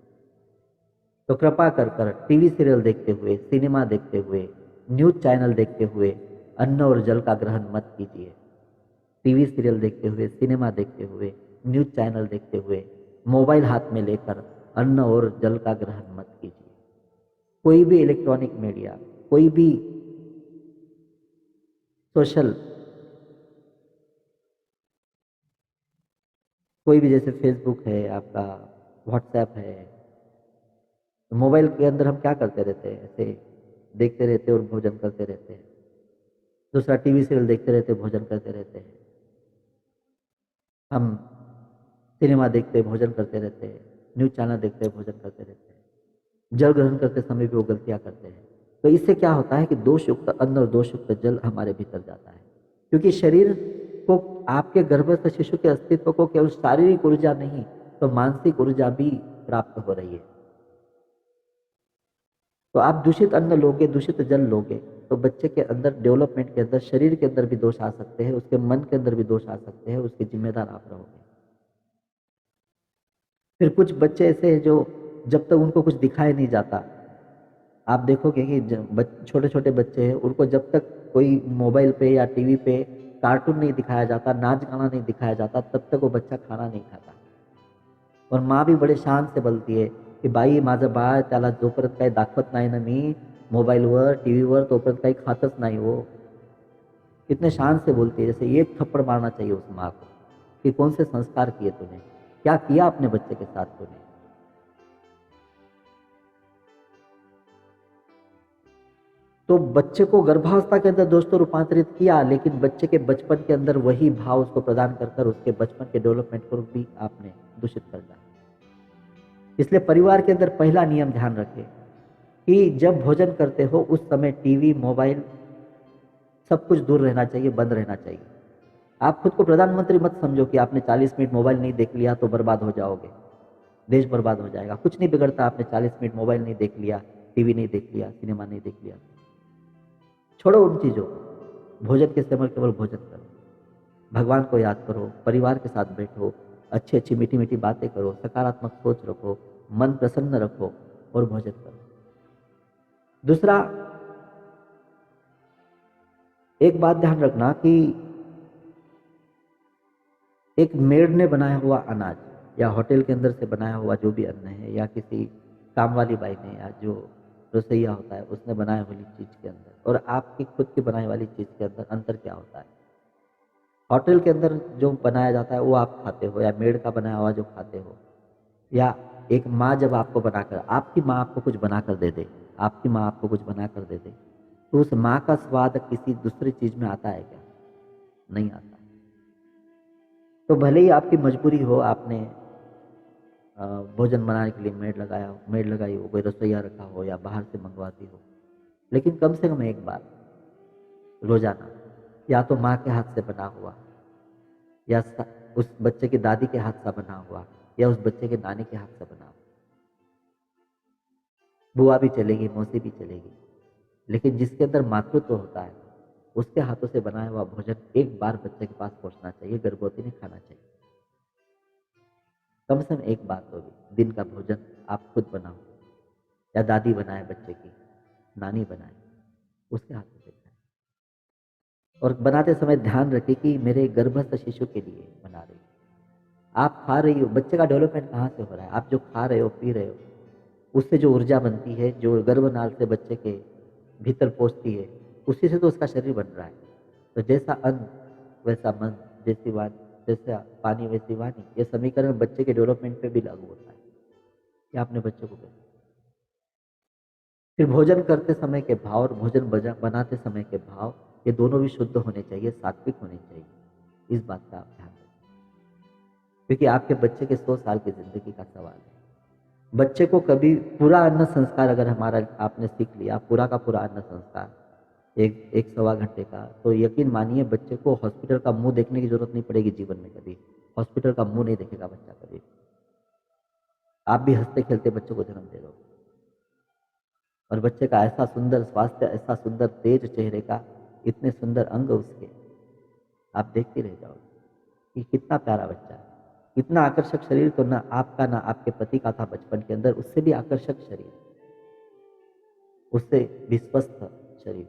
तो कृपा कर कर टीवी सीरियल देखते हुए, सिनेमा देखते हुए, न्यूज चैनल देखते हुए अन्न और जल का ग्रहण मत कीजिए। टीवी सीरियल देखते हुए, सिनेमा देखते हुए, न्यूज चैनल देखते हुए, मोबाइल हाथ में लेकर अन्न और जल का ग्रहण मत कीजिए। कोई भी इलेक्ट्रॉनिक मीडिया, कोई भी सोशल कोई भी जैसे फेसबुक है आपका, व्हाट्सएप है, तो मोबाइल के अंदर हम क्या करते रहते हैं, ऐसे देखते रहते हैं और भोजन करते रहते हैं। दूसरा टीवी सीरियल देखते रहते हैं, भोजन करते रहते हैं। हम सिनेमा देखते हैं, भोजन करते रहते हैं। न्यूज़ चैनल देखते हैं, भोजन करते रहते हैं। जल ग्रहण करते समय भी वो गलतियाँ करते हैं। तो इससे क्या होता है कि दोषयुक्त अन्न और दोषयुक्त जल हमारे भीतर जाता है। क्योंकि शरीर को, आपके गर्भस्थ शिशु के अस्तित्व को केवल शारीरिक ऊर्जा नहीं, तो मानसिक ऊर्जा भी प्राप्त हो रही है। तो आप दूषित अन्न लोगे, दूषित जल लोगे, तो बच्चे के अंदर, डेवलपमेंट के अंदर, शरीर के अंदर भी दोष आ सकते हैं, उसके मन के अंदर भी दोष आ सकते हैं, उसके जिम्मेदार आप रहोगे। फिर कुछ बच्चे ऐसे हैं जो जब तक उनको कुछ दिखाई नहीं जाता, आप देखोगे कि छोटे छोटे बच्चे हैं, उनको जब तक कोई मोबाइल पे या टीवी पे कार्टून नहीं दिखाया जाता, नाच गाना नहीं दिखाया जाता, तब तक वो बच्चा खाना नहीं खाता। और माँ भी बड़े शान से बोलती है की बाई माझं बाळ, त्याला जोपर्यंत काही दाखवत नाही ना मी मोबाईलवर, टीव्हीवर, तोपर्यंत काही खातच नाही वो। कितने शान से बोलती है, जैसे एक थप्पड़ मारना चाहिए उस माँ को कि कौन से संस्कार किए तूने, क्या किया अपने बच्चे के साथ तूने। तो बच्चे को गर्भावस्था के अंदर दोस्तों रूपांतरित किया, लेकिन बच्चे के बचपन के अंदर वही भाव उसको प्रदान कर कर उसके बचपन के डेवलपमेंट को भी आपने दूषित कर दिया। इसलिए परिवार के अंदर पहला नियम ध्यान रखें कि जब भोजन करते हो उस समय टीवी, मोबाइल सब कुछ दूर रहना चाहिए, बंद रहना चाहिए। आप खुद को प्रधानमंत्री मत समझो कि आपने 40 मिनट मोबाइल नहीं देख लिया तो बर्बाद हो जाओगे, देश बर्बाद हो जाएगा। कुछ नहीं बिगड़ता, आपने 40 मिनट मोबाइल नहीं देख लिया, टीवी नहीं देख लिया, सिनेमा नहीं देख लिया। छोड़ो उन चीज़ों को, भोजन के समय केवल भोजन करो, भगवान को याद करो, परिवार के साथ बैठो, अच्छी अच्छी मीठी मीठी बातें करो, सकारात्मक सोच रखो, मन प्रसन्न रखो और भोजन करो। दूसरा, एक बात ध्यान रखना कि एक मेड ने बनाया हुआ अनाज या होटल के अंदर से बनाया हुआ जो भी अन्न है, या किसी काम वाली बाई ने या जो रसोईया होता है उसने बनाई हुई चीज़ के अंदर और आपकी खुद की बनाई वाली चीज़ के अंदर अंतर क्या होता है। होटल के अंदर जो बनाया जाता है वो आप खाते हो, या मेड का बनाया हुआ जो खाते हो, या एक माँ जब आपको बनाकर, आपकी माँ आपको कुछ बनाकर दे दे, आपकी माँ आपको कुछ बनाकर दे दे, तो उस माँ का स्वाद किसी दूसरी चीज़ में आता है क्या? नहीं आता। तो भले ही आपकी मजबूरी हो, आपने भोजन बनाने के लिए मेड लगाई हो, कोई रसोईया रखा हो या बाहर से मंगवाती हो, लेकिन कम से कम एक बार रोजाना, या तो माँ के हाथ से बना हुआ, या उस बच्चे की दादी के हाथ से बना हुआ, या उस बच्चे के नानी के हाथ से बना हुआ, बुआ भी चलेगी, मौसी भी चलेगी, लेकिन जिसके अंदर मातृत्व होता है उसके हाथों से बनाया हुआ भोजन एक बार बच्चे के पास पहुंचना चाहिए, गर्भवती ने खाना चाहिए। कम से कम एक बार तो भी दिन का भोजन आप खुद बनाओ, या दादी बनाए बच्चे की, नानी बनाए, उसके हाथों से खाएं। और बनाते समय ध्यान रखें कि मेरे गर्भस्थ शिशु के लिए बना रही हूँ। आप खा रही हो, बच्चे का डेवलपमेंट कहाँ से हो रहा है? आप जो खा रहे हो, पी रहे हो, उससे जो ऊर्जा बनती है, जो गर्भनाल से बच्चे के भीतर पहुँचती है, उसी से तो उसका शरीर बन रहा है। तो जैसा अन्न वैसा मन, जैसी वाणी जैसा पानी वैसी वाणी, ये समीकरण बच्चे के डेवलपमेंट पे भी लागू होता है कि आपने बच्चों को कैसे। फिर भोजन करते समय के भाव और भोजन बनाते समय के भाव, ये दोनों भी शुद्ध होने चाहिए, सात्विक होने चाहिए। इस बात का आप ध्यान रखें, क्योंकि आपके बच्चे के 100 साल की जिंदगी का सवाल है। बच्चे को कभी पूरा अन्न संस्कार अगर हमारा आपने सीख लिया, पूरा का पूरा अन्न संस्कार एक एक सवा घंटे का, तो यकीन मानिए बच्चे को हॉस्पिटल का मुंह देखने की जरूरत नहीं पड़ेगी जीवन में कभी। हॉस्पिटल का मुंह नहीं देखेगा बच्चा कभी। आप भी हंसते खेलते बच्चों को जन्म दे रहे हो, और बच्चे का ऐसा सुंदर स्वास्थ्य, ऐसा सुंदर तेज चेहरे का, इतने सुंदर अंग उसके, आप देखते रह जाओगे कि कितना प्यारा बच्चा है। इतना आकर्षक शरीर तो ना आपका ना आपके पति का था बचपन के अंदर, उससे भी आकर्षक शरीर, उससे विस्वस्थ शरीर,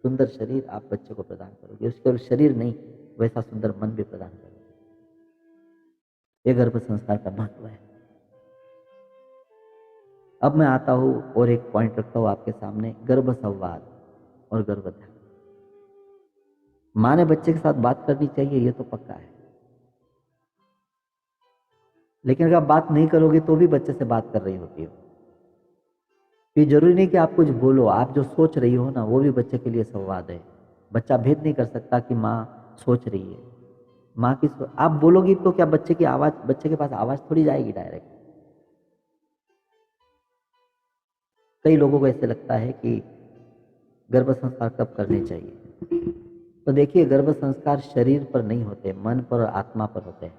सुंदर शरीर आप बच्चे को प्रदान करोगे। उसके शरीर नहीं, वैसा सुंदर मन भी प्रदान करोगे। ये गर्भ संस्कार का महत्व है। अब मैं आता हूं और एक पॉइंट रखता हूं आपके सामने, गर्भ संवाद और गर्भधारण। माँ ने बच्चे के साथ बात करनी चाहिए, ये तो पक्का है। लेकिन अगर आप बात नहीं करोगे तो भी बच्चे से बात कर रही होती हो। ये जरूरी नहीं कि आप कुछ बोलो, आप जो सोच रही हो ना वो भी बच्चे के लिए संवाद है। बच्चा भेद नहीं कर सकता कि माँ सोच रही है। आप बोलोगी तो क्या बच्चे की आवाज, बच्चे के पास आवाज थोड़ी जाएगी डायरेक्ट। कई लोगों को ऐसे लगता है कि गर्भ संस्कार कब करने चाहिए। तो देखिए, गर्भ संस्कार शरीर पर नहीं होते, मन पर और आत्मा पर होते हैं।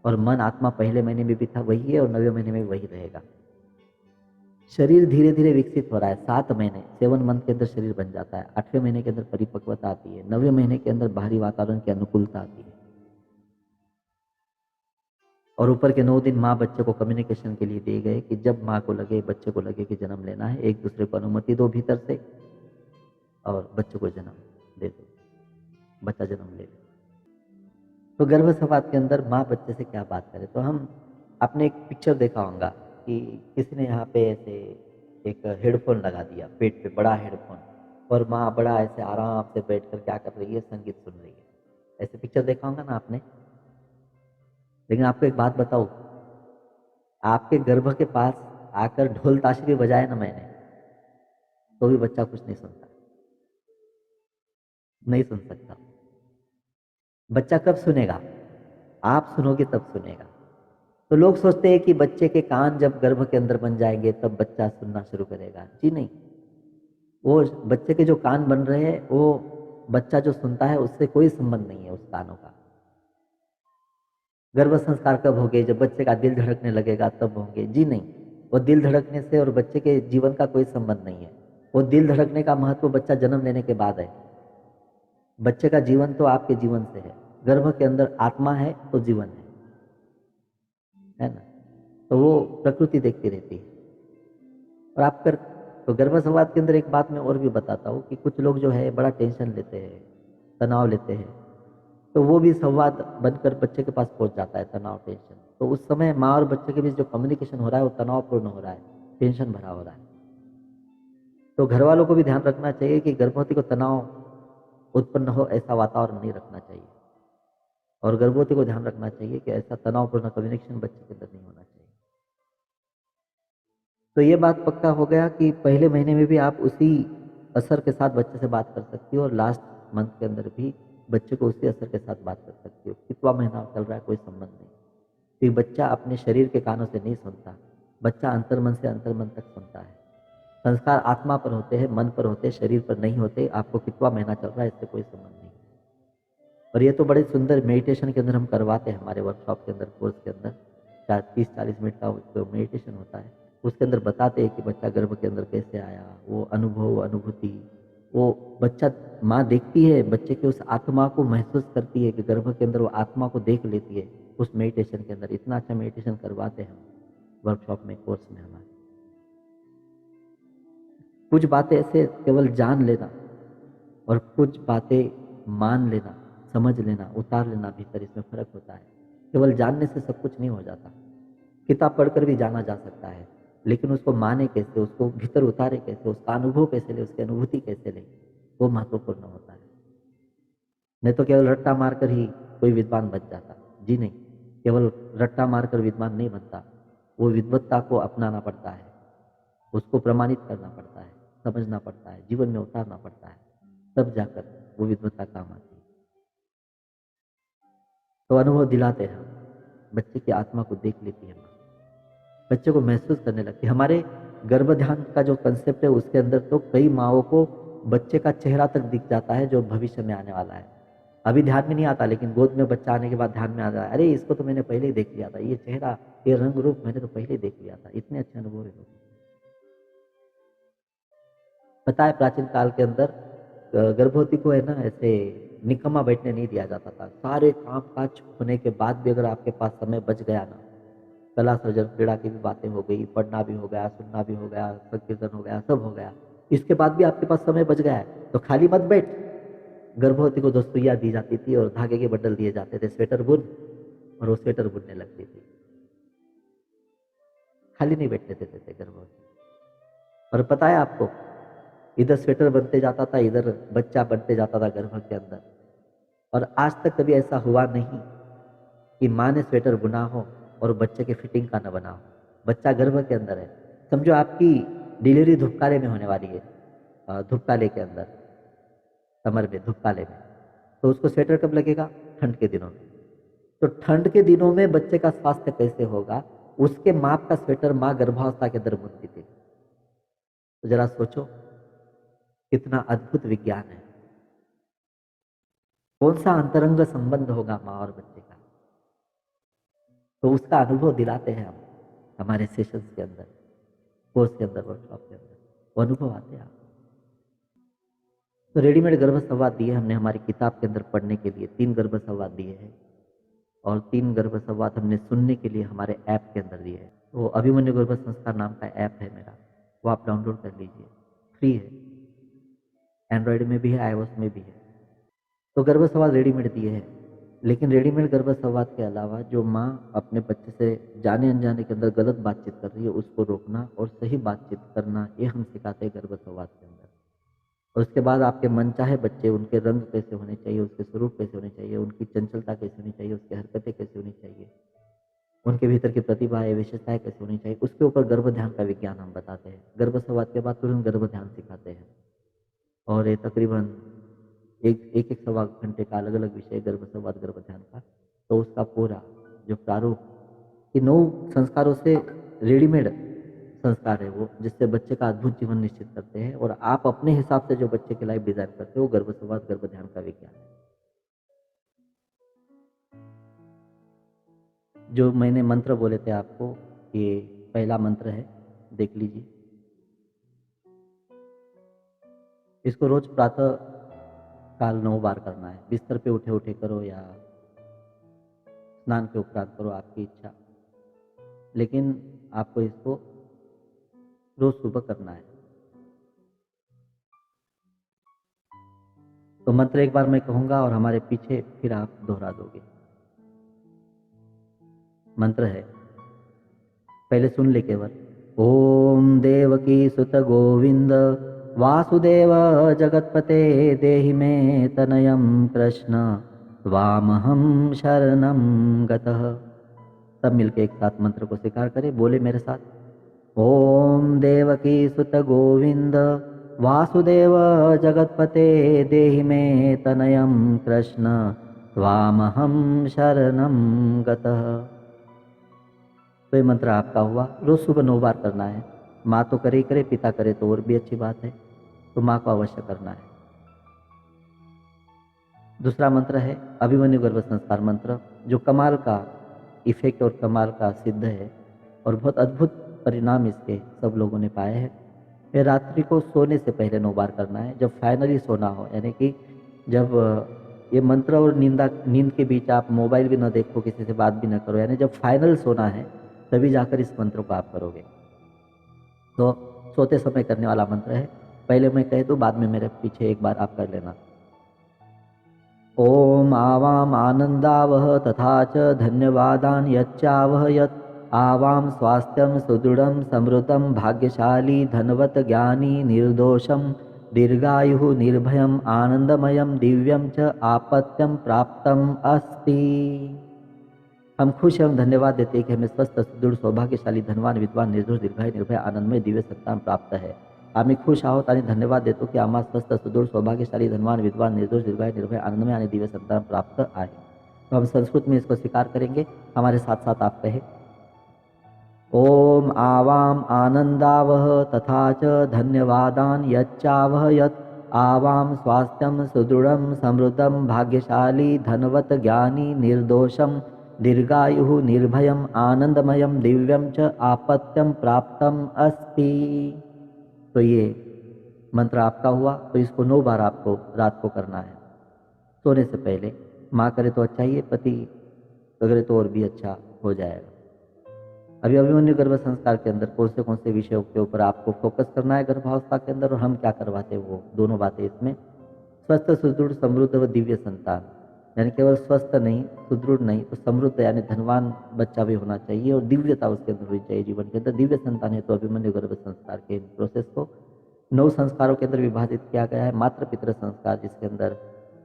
और मन आत्मा पहले महीने में भी था वही है और 9वें महीने में वही रहेगा। शरीर धीरे धीरे विकसित हो रहा है। 7 महीने 7 मंथ के अंदर शरीर बन जाता है। 8वें महीने के अंदर परिपक्वता आती है। 9वें महीने के अंदर बाहरी वातावरण की अनुकूलता आती है। और ऊपर के 9 दिन माँ बच्चे को कम्युनिकेशन के लिए दिए गए कि जब माँ को लगे, बच्चे को लगे कि जन्म लेना है, एक दूसरे को अनुमति दो भीतर से और बच्चे को जन्म दे दो, बच्चा जन्म ले ले। तो गर्भ संवाद के अंदर माँ बच्चे से क्या बात करे। तो हम आपने एक पिक्चर देखा होगा कि किसी ने यहाँ पे ऐसे एक हेडफोन लगा दिया पेट पे, बड़ा हेडफोन, और माँ बड़ा ऐसे आराम से बैठ कर क्या कर रही है, संगीत सुन रही है। ऐसे पिक्चर देखा होगा ना आपने। लेकिन आपको एक बात बताओ, आपके गर्भ के पास आकर ढोल ताशे भी बजाए ना मैंने, तो भी बच्चा कुछ नहीं सुनता, नहीं सुन सकता। बच्चा कब सुनेगा? आप सुनोगे तब सुनेगा। तो लोग सोचते हैं कि बच्चे के कान जब गर्भ के अंदर बन जाएंगे तब बच्चा सुनना शुरू करेगा। जी नहीं, वो बच्चे के जो कान बन रहे हैं वो बच्चा जो सुनता है उससे कोई संबंध नहीं है उस कानों का। गर्भ संस्कार कब होंगे? जब बच्चे का दिल धड़कने लगेगा तब होंगे। जी नहीं, वो दिल धड़कने से और बच्चे के जीवन का कोई संबंध नहीं है। वो दिल धड़कने का महत्व बच्चा जन्म लेने के बाद है। बच्चे का जीवन तो आपके जीवन से है। गर्भ के अंदर आत्मा है तो जीवन है ना। तो वो प्रकृति देखती रहती है। और आप कर तो गर्भ संवाद के अंदर एक बात मैं और भी बताता हूँ कि कुछ लोग जो है बड़ा टेंशन लेते हैं, तनाव लेते हैं, तो वो भी संवाद बनकर बच्चे के पास पहुंच जाता है, तनाव टेंशन। तो उस समय माँ और बच्चे के बीच जो कम्युनिकेशन हो रहा है वो तनावपूर्ण हो रहा है, टेंशन भरा हो रहा है। तो घर वालों को भी ध्यान रखना चाहिए कि गर्भवती को तनाव उत्पन्न हो ऐसा वातावरण नहीं रखना चाहिए। और गर्भवती को ध्यान रखना चाहिए कि ऐसा तनावपूर्ण कम्युनिकेशन बच्चे के अंदर नहीं होना चाहिए। तो ये बात पक्का हो गया कि पहले महीने में भी आप उसी असर के साथ बच्चे से बात कर सकती हो और लास्ट मंथ के अंदर भी बच्चे को उसी असर के साथ बात कर सकती हो। कितना महीना चल रहा है कोई संबंध नहीं, क्योंकि बच्चा अपने शरीर के कानों से नहीं सुनता, बच्चा अंतर्मन से अंतर्मन तक सुनता है। संस्कार आत्मा पर होते हैं, मन पर होते हैं, शरीर पर नहीं होते। आपको कितना महीना चल रहा है इससे कोई संबंध नहीं। और ये तो बड़े सुंदर मेडिटेशन के अंदर हम करवाते हैं हमारे वर्कशॉप के अंदर, कोर्स के अंदर 30-40 मिनट का जो मेडिटेशन होता है उसके अंदर बताते हैं कि बच्चा गर्भ के अंदर कैसे आया, वो अनुभव अनुभूति, वो बच्चा, माँ देखती है बच्चे के उस आत्मा को, महसूस करती है कि गर्भ के अंदर वो आत्मा को देख लेती है उस मेडिटेशन के अंदर। इतना अच्छा मेडिटेशन करवाते हैं हम वर्कशॉप में, कोर्स में हमारे। कुछ बातें ऐसे केवल जान लेना और कुछ बातें मान लेना, समझ लेना, उतार लेना भीतर, इसमें फर्क होता है। केवल जानने से सब कुछ नहीं हो जाता। किताब पढ़कर भी जाना जा सकता है, लेकिन उसको माने कैसे, उसको भीतर उतारे कैसे, उसका अनुभव कैसे ले, उसकी अनुभूति कैसे ले, वो महत्वपूर्ण होता है। नहीं तो केवल रट्टा मारकर ही कोई विद्वान बन जाता। जी नहीं, केवल रट्टा मारकर विद्वान नहीं बनता। वो विद्वत्ता को अपनाना पड़ता है, उसको प्रमाणित करना पड़ता है, समझना पड़ता है, जीवन में उतारना पड़ता है, तब जाकर वो विद्वत्ता काम आती है। तो अनुभव दिलाते हैं, बच्चे की आत्मा को देख लेती है माँ, बच्चे को महसूस करने लगती है। हमारे गर्भ ध्यान का जो कंसेप्ट है उसके अंदर तो कई माँओं को बच्चे का चेहरा तक दिख जाता है जो भविष्य में आने वाला है। अभी ध्यान में नहीं आता, लेकिन गोद में बच्चा आने के बाद ध्यान में आता है, अरे इसको तो मैंने पहले ही देख लिया था, ये चेहरा, ये रंग रूप मैंने तो पहले ही देख लिया था। इतने अच्छे अनुभव है। पता है प्राचीन काल के अंदर गर्भवती को है ना ऐसे निकम्मा बैठने नहीं दिया जाता था। सारे काम काज होने के बाद भी अगर आपके पास समय बच गया ना, कला सृजन क्रीड़ा की भी बातें हो गई, पढ़ना भी हो गया, सुनना भी हो गया, संकीर्तन हो गया, सब हो गया, इसके बाद भी आपके पास समय बच गया है तो खाली मत बैठ। गर्भवती को 2 सुइयां दी जाती थी और धागे के बंडल दिए जाते थे, स्वेटर बुन, और वो स्वेटर बुनने लगती थी। खाली नहीं बैठने देते थे गर्भवती। और पता है आपको, इधर स्वेटर बनते जाता था, इधर बच्चा बनते जाता था गर्भ के अंदर। और आज तक कभी ऐसा हुआ नहीं कि माँ ने स्वेटर बुना हो और बच्चे के फिटिंग का न बनाओ। बच्चा गर्भ के अंदर है, समझो आपकी डिलीवरी धूपकाले में होने वाली है, धूपकाले के अंदर, समर में, धूपकाले में, तो उसको स्वेटर कब लगेगा? ठंड के दिनों में। तो ठंड के दिनों में बच्चे का स्वास्थ्य कैसे होगा? उसके माप का स्वेटर माँ गर्भावस्था के अंदर बुनती थी। तो जरा सोचो कितना अद्भुत विज्ञान है। कौन सा अंतरंग संबंध होगा माँ और बच्चे का? तो उसका अनुभव दिलाते हैं हम हमारे सेशंस के अंदर, कोर्स के अंदर, वर्कशॉप के अंदर, वो अनुभव आते हैं। तो रेडीमेड गर्भ संवाद दिए हमने हमारी किताब के अंदर पढ़ने के लिए, 3 गर्भ संवाद दिए हैं, और 3 गर्भ संवाद हमने सुनने के लिए हमारे ऐप के अंदर दिए है। तो अभिमन्यु गर्भ संस्कार नाम का ऐप है मेरा, वो आप डाउनलोड कर लीजिए, फ्री है, एंड्रॉयड में भी है, iOS में भी है। तो गर्भ संवाद रेडीमेड दिए हैं, लेकिन रेडीमेड गर्भ संवाद के अलावा जो माँ अपने बच्चे से जाने अनजाने के अंदर गलत बातचीत कर रही है, उसको रोकना और सही बातचीत करना, ये हम सिखाते हैं गर्भ संवाद के अंदर। और उसके बाद आपके मनचाहे बच्चे, उनके रंग कैसे होने चाहिए, उसके स्वरूप कैसे होने चाहिए, उनकी चंचलता कैसे होनी चाहिए, उसकी हरकतें कैसे होनी चाहिए, उनके भीतर की प्रतिभाएं, विशेषताएं कैसे होनी चाहिए, उसके ऊपर गर्भ ध्यान का विज्ञान हम बताते हैं। गर्भ संवाद के बाद तुरंत गर्भ ध्यान सिखाते हैं, और ये तकरीबन एक सवा घंटे का अलग अलग विषय गर्भ संवाद गर्भ ध्यान का। तो उसका पूरा जो प्रारूप, कि 9 संस्कारों से रेडीमेड संस्कार है वो, जिससे बच्चे का अद्भुत जीवन निश्चित करते हैं, और आप अपने हिसाब से जो बच्चे की लाइफ डिजाइन करते हो, गर्भ संवाद गर्भ ध्यान का विज्ञान है। जो मैंने मंत्र बोले थे आपको, ये पहला मंत्र है, देख लीजिए। इसको रोज प्रातः काल 9 बार करना है। बिस्तर पे उठे उठे करो या स्नान के उपरांत करो, आपकी इच्छा, लेकिन आपको इसको रोज सुबह करना है। तो मंत्र एक बार मैं कहूंगा और हमारे पीछे फिर आप दोहरा दोगे। मंत्र है, पहले सुन ले केवल। ओम देवकी सुत गोविंद वासुदेव जगतपते देहि मे तनयं कृष्ण त्वामहं शरणं गतः। सब मिलके एक साथ मंत्र को स्वीकार करें, बोले मेरे साथ। ओम देवकी सुत गोविंद वासुदेव जगतपते देहि मे तनयं कृष्ण त्वामहं शरणं गतः। तो ये मंत्र आपका हुआ। रोज सुबह 9 बार करना है। माँ तो करे ही करे, पिता करे तो और भी अच्छी बात है, तो माँ को अवश्य करना है। दूसरा मंत्र है अभिमन्यु गर्भ संस्कार मंत्र, जो कमाल का इफेक्ट और कमाल का सिद्ध है, और बहुत अद्भुत परिणाम इसके सब लोगों ने पाए हैं। फिर रात्रि को सोने से पहले 9 बार करना है, जब फाइनली सोना हो, यानी कि जब ये मंत्र और नींद के बीच आप मोबाइल भी न देखो, किसी से बात भी न करो, यानी जब फाइनल सोना है तभी जाकर इस मंत्र को आप करोगे। तो सोते समय करने वाला मंत्र है, पहले मैं कह दूं, बाद में मेरे पीछे एक बार आप कर लेना। ओम आवाम आनंदावह तथा च धन्यवादान यच्चावह यत् आवाम स्वास्थ्यम सुदृढ़ं समृद्धं भाग्यशाली धनवत ज्ञानी निर्दोषं दीर्घायु निर्भयं आनंदमयं दिव्यं च आपत्यं प्राप्तम अस्ति। हम खुश एवं धन्यवाद देते हैं कि हमें स्वस्थ सुदृढ़ सौभाग्यशाली धनवान विद्वान निर्दोष दीर्घायु निर्भय आनंदमय दिव्य सत्ता प्राप्त है। आम्ही खुश आहोत आणि धन्यवाद देतो की आम्हा स्वस्थ सुदृढ़ सौभाग्यशाली धनवान विद्वान निर्दोष दीर्घायु निर्भय आनंदमय आणि दिव्य संतान प्राप्त आहे। तो हम संस्कृत में इसको स्वीकार करेंगे, हमारे साथ साथ आप कहें। ओम आवाम आनंदावह तथा च धन्यवादान यच्चावह यत् आवाम स्वास्थ्यम सुदृढ़ं समृद्धं भाग्यशाली धनवत ज्ञानी निर्दोषम दीर्घायु निर्भयम आनंदमयम दिव्यम च आपत्यम प्राप्तम अस्ति। तो ये मंत्र आपका हुआ। तो इसको 9 बार आपको रात को करना है सोने से पहले। माँ करे तो अच्छा ही है, पति करे तो और भी अच्छा हो जाएगा। अभी अभिमन्यु गर्भ संस्कार के अंदर कौन से विषयों के ऊपर आपको फोकस करना है गर्भावस्था के अंदर, और हम क्या करवाते हैं, वो दोनों बातें इसमें। स्वस्थ सुदृढ़ समृद्ध व दिव्य संतान, यानी केवल स्वस्थ नहीं, सुदृढ़ नहीं, तो समृद्ध यानी धनवान बच्चा भी होना चाहिए, और दिव्यता उसके अंदर होनी चाहिए जीवन के अंदर। दिव्य संतान है तो अभिमन्यु गर्भ संस्कार के प्रोसेस को 9 संस्कारों के अंदर विभाजित किया गया है। मातृ पितृ संस्कार, जिसके अंदर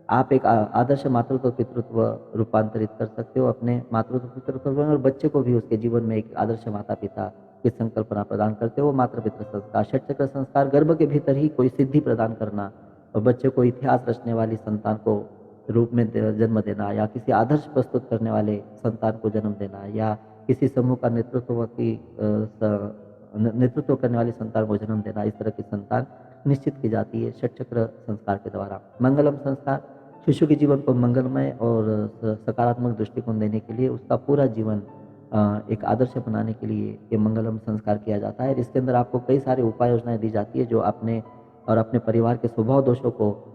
आप एक आदर्श मातृत्व पितृत्व रूपांतरित कर सकते हो अपने मातृत्व पितृत्व में, और बच्चे को भी उसके जीवन में एक आदर्श माता पिता की संकल्पना प्रदान करते हो। मातृ पितृ संस्कार, षट चक्र संस्कार, गर्भ के भीतर ही कोई सिद्धि प्रदान करना और बच्चे को इतिहास रचने वाली संतान को रूप में जन्म देना, या किसी आदर्श प्रस्तुत करने वाले संतान को जन्म देना, या किसी समूह का नेतृत्व करने वाली संतान को जन्म देना, इस तरह की संतान निश्चित की जाती है षट चक्र संस्कार के द्वारा। मंगलम संस्कार, शिशु के जीवन को मंगलमय और सकारात्मक दृष्टिकोण देने के लिए, उसका पूरा जीवन एक आदर्श बनाने के लिए ये मंगलम संस्कार किया जाता है। इसके अंदर आपको कई सारे उपाय योजनाएं दी जाती है जो अपने और अपने परिवार के स्वभाव दोषों को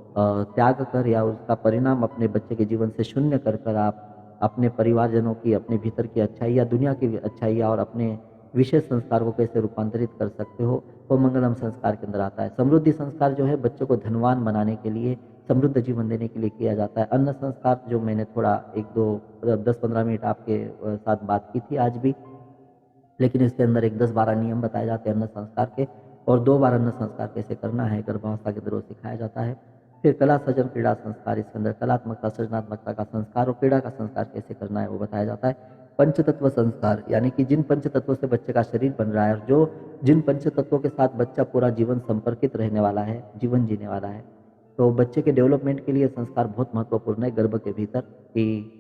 त्याग कर या उसका परिणाम अपने बच्चे के जीवन से शून्य कर कर आप अपने परिवारजनों की, अपने भीतर की अच्छाई या दुनिया की अच्छाई और अपने विशेष संस्कार को कैसे रूपांतरित कर सकते हो, वो मंगलम संस्कार के अंदर आता है। समृद्धि संस्कार जो है बच्चे को धनवान बनाने के लिए, समृद्ध जीवन देने के लिए किया जाता है। अन्न संस्कार जो मैंने थोड़ा 10-15 मिनट आपके साथ बात की थी आज भी, लेकिन इसके अंदर एक 10-12 नियम बताए जाते हैं अन्न संस्कार के, और 2 बार अन्न संस्कार कैसे करना है गर्भावस्था के अंदर वो सिखाया जाता है। फिर कला सृजन क्रीड़ा संस्कार, इसके अंदर कलात्मकता सृजनात्मकता का संस्कार और क्रीड़ा का संस्कार कैसे करना है वो बताया जाता है। पंचतत्व संस्कार, यानी कि जिन पंच तत्वों से बच्चे का शरीर बन रहा है और जो जिन पंच तत्वों के साथ बच्चा पूरा जीवन संपर्कित रहने वाला है, जीवन जीने वाला है, तो बच्चे के डेवलपमेंट के लिए संस्कार बहुत महत्वपूर्ण है गर्भ के भीतर, कि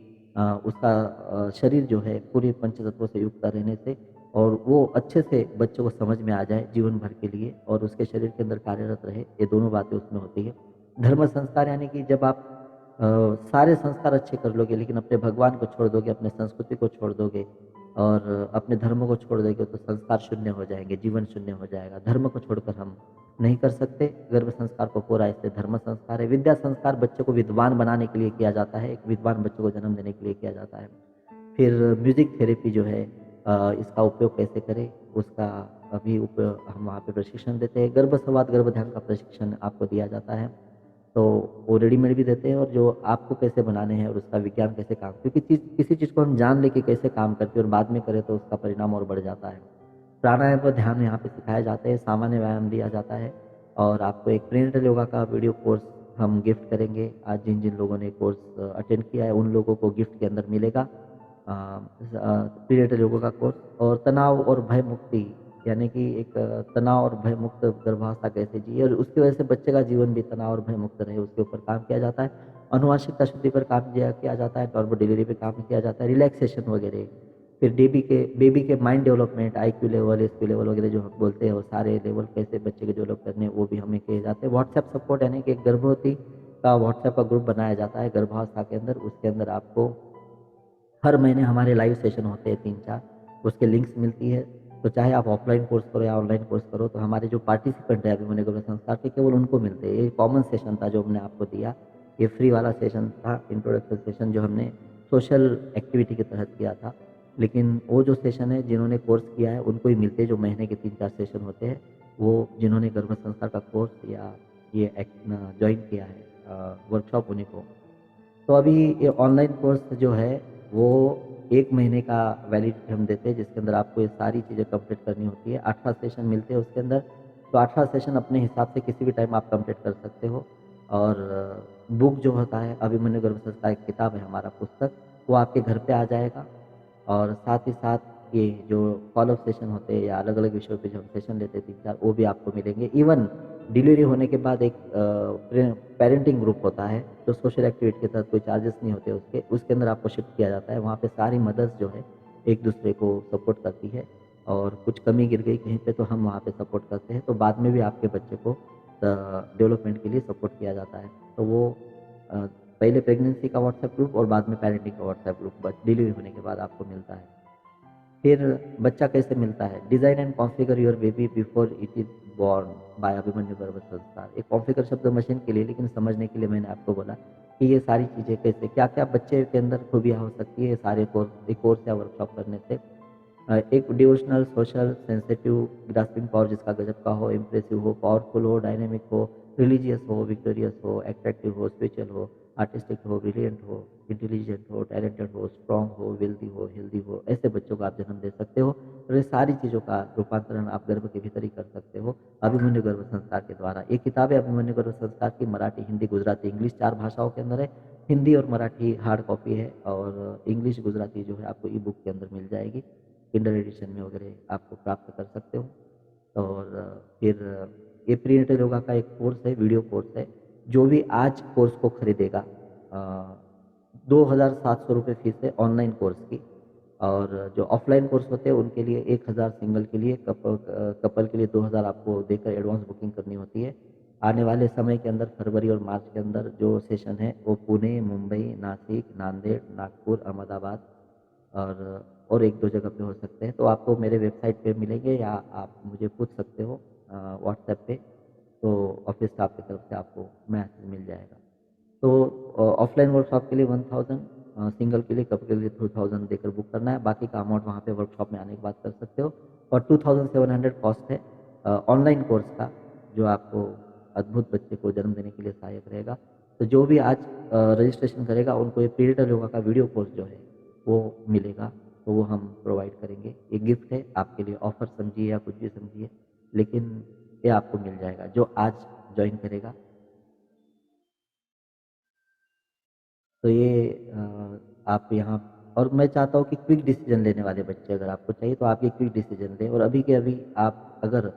उसका शरीर जो है पूरे पंच तत्वों से युक्त रहने से, और वो अच्छे से बच्चे को समझ में आ जाए जीवन भर के लिए और उसके शरीर के अंदर कार्यरत रहे, ये दोनों बातें उसमें होती है। धर्म संस्कार, यानी कि जब आप सारे संस्कार अच्छे कर लोगे लेकिन अपने भगवान को छोड़ दोगे, अपने संस्कृति को छोड़ दोगे और अपने धर्म को छोड़ दोगे, तो संस्कार शून्य हो जाएंगे, जीवन शून्य हो जाएगा। धर्म को छोड़कर हम नहीं कर सकते गर्भ संस्कार को पूरा, इसलिए धर्म संस्कार है। विद्या संस्कार बच्चे को विद्वान बनाने के लिए किया जाता है, एक विद्वान बच्चे को जन्म देने के लिए किया जाता है। फिर म्यूजिक थेरेपी जो है, इसका उपयोग कैसे करें उसका अभी हम वहाँ पे प्रशिक्षण देते हैं। गर्भ संवाद गर्भ ध्यान का प्रशिक्षण आपको दिया जाता है, तो वो रेडीमेड भी देते हैं, और जो आपको कैसे बनाने हैं और उसका विज्ञान कैसे काम, क्योंकि किसी चीज़ को हम जान ले कि कैसे काम करती है और बाद में करें तो उसका परिणाम और बढ़ जाता है। प्राणायाम व ध्यान यहाँ पे सिखाए जाते हैं, सामान्य व्यायाम दिया जाता है, और आपको एक प्रेनेटल योगा का वीडियो कोर्स हम गिफ्ट करेंगे। आज जिन जिन लोगों ने कोर्स अटेंड किया है उन लोगों को गिफ्ट के अंदर मिलेगा प्रेनेटल योगा का कोर्स। और तनाव और भय मुक्ति, यानी कि एक तनाव और भय मुक्त गर्भावस्था कैसे जिए और उसकी वजह से बच्चे का जीवन भी तनाव और भय मुक्त रहे, उसके ऊपर काम किया जाता है। अनुवांशिकता शुद्धि पर काम किया जाता है, नॉर्मल डिलीवरी पे काम किया जाता है, रिलैक्सेशन वगैरह। फिर बेबी के mind development, IQ level, SQ level वगैरह जो हम बोलते हैं, वो सारे लेवल कैसे बच्चे के डेवलप करने वो भी हमें किए जाते हैं। व्हाट्सएप सपोर्ट, यानी कि एक गर्भवती का व्हाट्सएप का ग्रुप बनाया जाता है गर्भावस्था के अंदर, उसके अंदर आपको हर महीने हमारे लाइव सेशन होते हैं 3-4, उसके लिंक्स मिलती है। तो चाहे आप ऑफलाइन कोर्स करो या ऑनलाइन कोर्स करो, तो हमारे जो पार्टिसिपेंट है अभिमन्यु गर्भ संस्कार के, केवल उनको मिलते हैं। ये कॉमन सेशन था जो हमने आपको दिया, ये फ्री वाला सेशन था, इंट्रोडक्शन सेशन जो हमने सोशल एक्टिविटी के तहत किया था। लेकिन वो जो सेशन है जिन्होंने कोर्स किया है उनको ही मिलते हैं, जो महीने के 3-4 सेशन होते हैं, वो जिन्होंने गर्भ संस्कार का कोर्स या ये ज्वाइन किया है वर्कशॉप, उन्हीं को। तो अभी ये ऑनलाइन कोर्स जो है वो 1 महीने का वैलिडिटी हम देते हैं, जिसके अंदर आपको ये सारी चीज़ें कंप्लीट करनी होती है। 18 सेशन मिलते हैं उसके अंदर, तो 18 सेशन अपने हिसाब से किसी भी टाइम आप कंप्लीट कर सकते हो। और बुक जो होता है अभिमन्यु गर्भ संस्कार, एक किताब है हमारा पुस्तक, वो आपके घर पे आ जाएगा। और साथ ही साथ ये जो फॉलोअप सेशन होते हैं या अलग अलग विषयों पे जो हम सेशन लेते हैं 3-4, वो भी आपको मिलेंगे। इवन डिलीवरी होने के बाद एक पेरेंटिंग ग्रुप होता है जो सोशल एक्टिविटी के तहत कोई चार्जेस नहीं होते उसके अंदर आपको शिफ्ट किया जाता है। वहाँ पे सारी मदर्स जो है एक दूसरे को सपोर्ट करती है, और कुछ कमी गिर गई कहीं पे तो हम वहाँ पे सपोर्ट करते हैं, तो बाद में भी आपके बच्चे को डेवलपमेंट के लिए सपोर्ट किया जाता है। तो वो पहले प्रेगनेंसी का व्हाट्सएप ग्रुप और बाद में पेरेंटिंग का व्हाट्सएप ग्रुप डिलीवरी होने के बाद आपको मिलता है। फिर बच्चा कैसे मिलता है, design and configure your baby before it is born by Abhimanyu गर्भ संस्कार। एक कॉन्फ़िगर शब्द मशीन के लिए, लेकिन समझने के लिए मैंने आपको बोला कि ये सारी चीज़ें कैसे क्या क्या बच्चे के अंदर खूबियाँ हो सकती है सारे कोर्स या वर्कशॉप करने से। एक devotional, social, sensitive, grasping power जिसका गजब का हो, इम्प्रेसिव हो, पावरफुल हो, डायनेमिक हो, रिलीजियस हो, विक्टोरियस हो, एट्रैक्टिव हो, स्पिरिचुअल हो, आर्टिस्टिक हो, ब्रिलियंट हो, इंटेलिजेंट हो, टैलेंटेड हो, स्ट्रांग हो, वेल्दी हो, हेल्दी हो, ऐसे बच्चों को आप जन्म दे सकते हो। और ये सारी चीज़ों का रूपांतरण आप गर्भ के भीतर ही कर सकते हो अभिमन्यु गर्भ संस्कार के द्वारा। ये किताब है अभिमन्यु गर्भ संस्कार की, मराठी, हिंदी, गुजराती, इंग्लिश 4 भाषाओं के अंदर है। हिंदी और मराठी हार्ड कॉपी है और इंग्लिश, गुजराती जो है आपको ई बुक के अंदर मिल जाएगी। किंडल एडिशन में वगैरह आपको प्राप्त कर सकते हो। और फिर ये प्रीनेटल योगा का एक कोर्स है, वीडियो कोर्स है। जो भी आज कोर्स को खरीदेगा, 2,700 रुपये फीस है ऑनलाइन कोर्स की। और जो ऑफलाइन कोर्स होते हैं उनके लिए 1,000 सिंगल के लिए, कपल के लिए 2,000 आपको देकर एडवांस बुकिंग करनी होती है। आने वाले समय के अंदर फरवरी और मार्च के अंदर जो सेशन है वो पुणे, मुंबई, नासिक, नांदेड़, नागपुर, अहमदाबाद और एक दो जगह पे हो सकते हैं। तो आपको मेरे वेबसाइट पे मिलेंगे या आप मुझे पूछ सकते हो व्हाट्सएप पे। तो ऑफिस स्टाफ की तरफ से आपको मैसेज मिल जाएगा। तो ऑफलाइन वर्कशॉप के लिए 1000, सिंगल के लिए, कप के लिए 2000 देकर बुक करना है। बाकी का अमाउंट वहाँ पे वर्कशॉप में आने के बाद कर सकते हो। और 2700 कॉस्ट है ऑनलाइन कोर्स का, जो आपको अद्भुत बच्चे को जन्म देने के लिए सहायक रहेगा। तो जो भी आज रजिस्ट्रेशन करेगा उनको ये पीरियड योगा का वीडियो कोर्स जो है वो मिलेगा। तो वो हम प्रोवाइड करेंगे। ये गिफ्ट है आपके लिए, ऑफर समझिए या कुछ भी समझिए, लेकिन ये आपको मिल जाएगा जो आज ज्वाइन करेगा। तो ये आप यहाँ, और मैं चाहता हूँ कि क्विक डिसीजन लेने वाले बच्चे अगर आपको चाहिए तो आप ये क्विक डिसीजन लें। और अभी के अभी आप अगर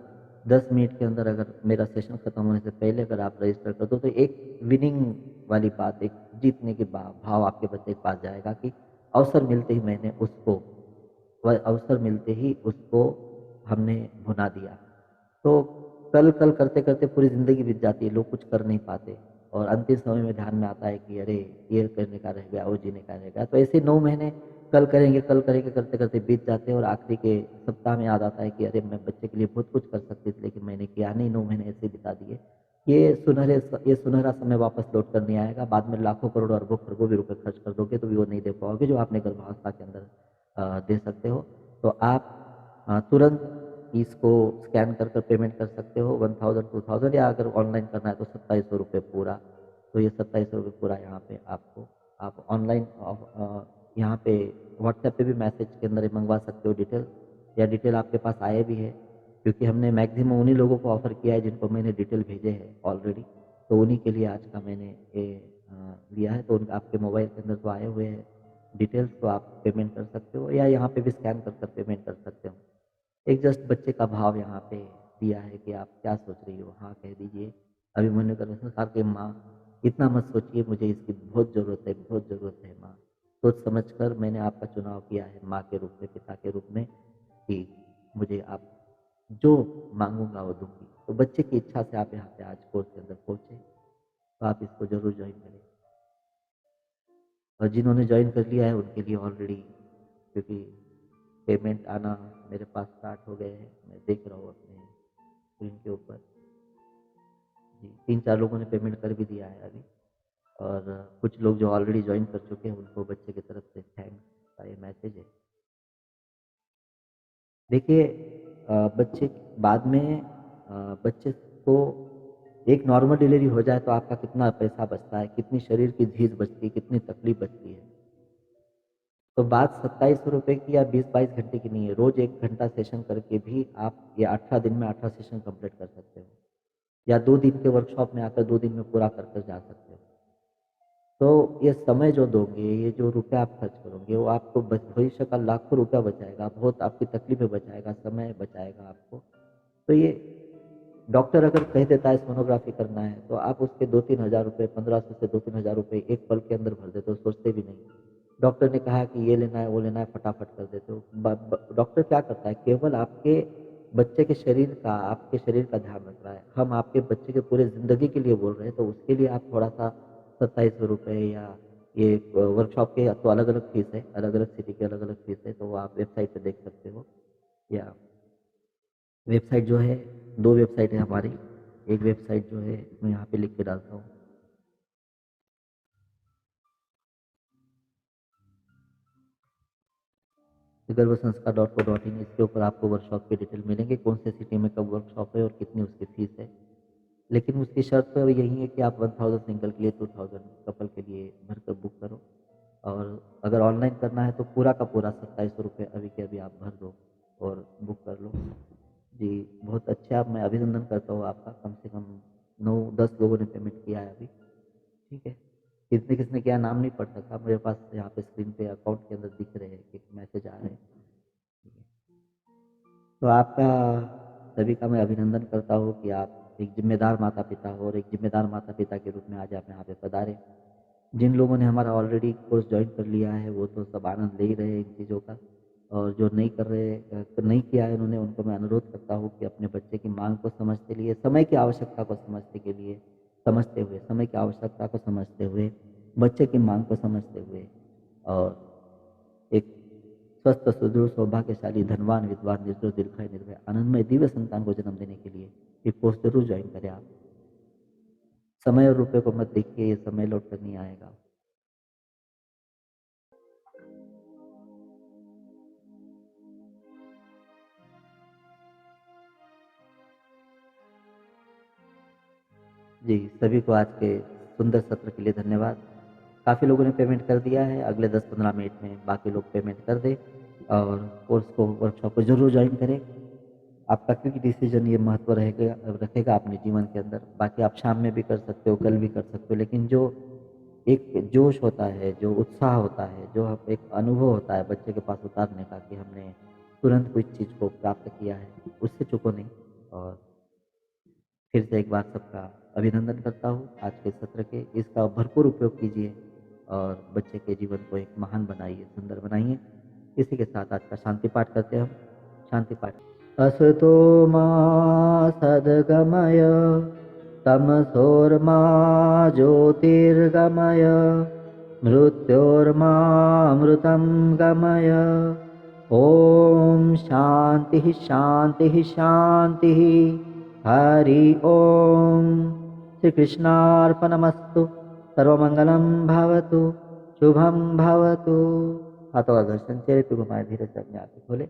10 मिनट के अंदर अगर मेरा सेशन खत्म होने से पहले अगर आप रजिस्टर कर दो तो एक विनिंग वाली बात, एक जीतने के भाव आपके बच्चे के पास जाएगा कि अवसर मिलते ही मैंने उसको, वह अवसर मिलते ही उसको हमने भुना दिया। तो कल कल करते करते पूरी ज़िंदगी बीत जाती है, लोग कुछ कर नहीं पाते और अंतिम समय में ध्यान में आता है कि अरे ये करने का रह गया, वो जीने का रह गया। तो ऐसे 9 महीने कल करेंगे करते करते बीत जाते हैं और आखिरी के सप्ताह में याद आता है कि अरे मैं बच्चे के लिए बहुत कुछ कर सकती थी लेकिन मैंने किया नहीं, 9 महीने ऐसे ही बिता दिए। ये सुनहरा समय वापस लौट कर नहीं आएगा। बाद में लाखों करोड़ों अरबों खरबों भी रुपए खर्च कर दोगे तो भी वो नहीं दे पाओगे जो आपने गर्भावस्था के अंदर दे सकते हो। तो आप तुरंत इसको स्कैन कर पेमेंट कर सकते हो 1000, 2000, या अगर ऑनलाइन करना है तो 2700 रुपये पूरा। तो ये 2700 रुपये पूरा यहाँ पे आपको, आप ऑनलाइन यहाँ पे व्हाट्सएप पे भी मैसेज के अंदर ही मंगवा सकते हो डिटेल, या डिटेल आपके पास आए भी है, क्योंकि हमने मैक्सिमम उन्हीं लोगों को ऑफर किया है जिनको मैंने डिटेल भेजे हैं ऑलरेडी। तो उन्हीं के लिए आज का मैंने ये लिया है। तो आपके मोबाइल के अंदर तो आए हुए हैं डिटेल्स, तो आप पेमेंट कर सकते हो या यहाँ पे भी स्कैन कर पेमेंट कर सकते हो। एक जस्ट बच्चे का भाव यहाँ पे दिया है कि आप क्या सोच रही हो, हाँ कह दीजिए। अभिमन्यु का संस्कार के माँ, इतना मत सोचिए मुझे इसकी बहुत ज़रूरत है, बहुत ज़रूरत है माँ। सोच समझ कर मैंने आपका चुनाव किया है माँ के रूप में, पिता के रूप में, कि मुझे आप जो मांगूंगा वो दूंगी। तो बच्चे की इच्छा से आप यहाँ पे आज कोर्स के अंदर पहुँचे, तो आप इसको जरूर ज्वाइन करें। और जिन्होंने ज्वाइन कर लिया है उनके लिए ऑलरेडी, क्योंकि पेमेंट आना मेरे पास स्टार्ट हो गए हैं, मैं देख रहा हूँ अपने स्क्रीन के ऊपर। जी, 3-4 लोगों ने पेमेंट कर भी दिया है अभी। और कुछ लोग जो ऑलरेडी ज्वाइन कर चुके हैं उनको बच्चे की तरफ से थैंक्स का ये मैसेज है। देखिए बच्चे बाद में बच्चे को एक नॉर्मल डिलीवरी हो जाए तो आपका कितना पैसा बचता है, कितनी शरीर की झीझ बचती है, कितनी तकलीफ बचती है। तो बात 2700 रुपये की या 20-22 घंटे की नहीं है। रोज 1 घंटा सेशन करके भी आप ये 18 दिन में 18 सेशन कंप्लीट कर सकते हो, या 2 दिन के वर्कशॉप में आकर 2 दिन में पूरा कर कर जा सकते हो। तो ये समय जो दोगे, ये जो रुपया आप खर्च करोगे, वो आपको भविष्य का लाखों रुपया बचाएगा, बहुत आपकी तकलीफें बचाएगा, समय बचाएगा आपको। तो ये डॉक्टर अगर कह देता है सोनोग्राफी करना है तो आप उसके 2-3 हज़ार रुपये, 1500 से 2-3 हज़ार रुपये एक पल के अंदर भर देते हो, सोचते भी नहीं। डॉक्टर ने कहा कि ये लेना है, वो लेना है, फटाफट कर देते हो। डॉक्टर क्या करता है, केवल आपके बच्चे के शरीर का, आपके शरीर का ध्यान रख रहा है। हम आपके बच्चे के पूरे ज़िंदगी के लिए बोल रहे हैं, तो उसके लिए आप थोड़ा-सा 2700 रुपये, या ये वर्कशॉप के तो अलग-अलग फ़ीस है, अलग-अलग सिटी के अलग-अलग फ़ीस है, तो वो आप वेबसाइट पे देख सकते हो। या वेबसाइट जो है, 2 वेबसाइट है हमारी। एक वेबसाइट जो है मैं यहाँ पे लिख के डालता हूँ, गर्भसंस्कार.co.in। इसके ऊपर आपको वर्कशॉप के डिटेल मिलेंगे, कौन से सिटी में कब वर्कशॉप है और कितनी उसकी फीस है। लेकिन उसकी शर्त तो यही है कि आप 1000 सिंगल के लिए, 2000 कपल के लिए भर कर बुक करो। और अगर ऑनलाइन करना है तो पूरा का पूरा 2700 रुपये अभी के अभी आप भर दो और बुक कर लो। जी, बहुत अच्छा, मैं अभिनंदन करता हूँ आपका। कम से कम 9-10 लोगों ने पेमेंट किया है अभी। ठीक है, किसने किसने किया नाम नहीं पढ़ सका, मेरे पास यहाँ पे स्क्रीन पे अकाउंट के अंदर दिख रहे हैं कि मैसेज आ रहे हैं। ठीक है। तो आपका सभी का मैं अभिनंदन करता हूँ कि आप एक जिम्मेदार माता पिता हो, और एक जिम्मेदार माता पिता के रूप में आज आप यहाँ पे पधारे। जिन लोगों ने हमारा ऑलरेडी कोर्स ज्वाइन कर लिया है वो तो सब आनंद ले ही रहे हैं इन चीज़ों का, और जो नहीं कर रहे नहीं किया है उन्होंने, उनको मैं अनुरोध करता हूँ कि अपने बच्चे की मांग को समझते लिए, समय की आवश्यकता को समझते हुए, समय की आवश्यकता को समझते हुए, बच्चे की मांग को समझते हुए, और एक स्वस्थ सुदृढ़ सौभाग्यशाली धनवान विद्वान निर्दोष दीर्घायु निर्भय आनंदमय दिव्य संतान को जन्म देने के लिए ये कोर्स जरूर ज्वाइन करें आप। समय और रुपये को मत देखिए, ये समय लौट कर नहीं आएगा। जी, सभी को आज के सुंदर सत्र के लिए धन्यवाद। काफ़ी लोगों ने पेमेंट कर दिया है, अगले 10-15 मिनट में बाकी लोग पेमेंट कर दें और कोर्स को, वर्कशॉप को ज़रूर ज्वाइन करें। आपका क्विक डिसीजन ये महत्व रहेगा रखेगा अपने जीवन के अंदर। बाकी आप शाम में भी कर सकते हो, कल भी कर सकते हो, लेकिन जो एक जोश होता है, जो उत्साह होता है, जो एक अनुभव होता है बच्चे के पास उतारने का कि हमने तुरंत कोई चीज़ को प्राप्त किया है, उससे चूको नहीं। और फिर से एक बार सबका अभिनंदन करता हूँ आज के सत्र के। इसका भरपूर उपयोग कीजिए और बच्चे के जीवन को एक महान बनाइए, सुंदर बनाइए। इसी के साथ आज का शांति पाठ करते हैं हम। शांति पाठ। असतो मा सद्गमय तमसोर्मा ज्योतिर्गमय मृत्योर्मामृतं गमय। ओम शांति शांति शांति। हरि ओम। श्री कृष्णार्पणमस्तु। सर्वमंगलं भवतु, शुभम भवतु। हाथों का घर्षण चेहरे पे घुमाए, धीरे से अपने आप खोले।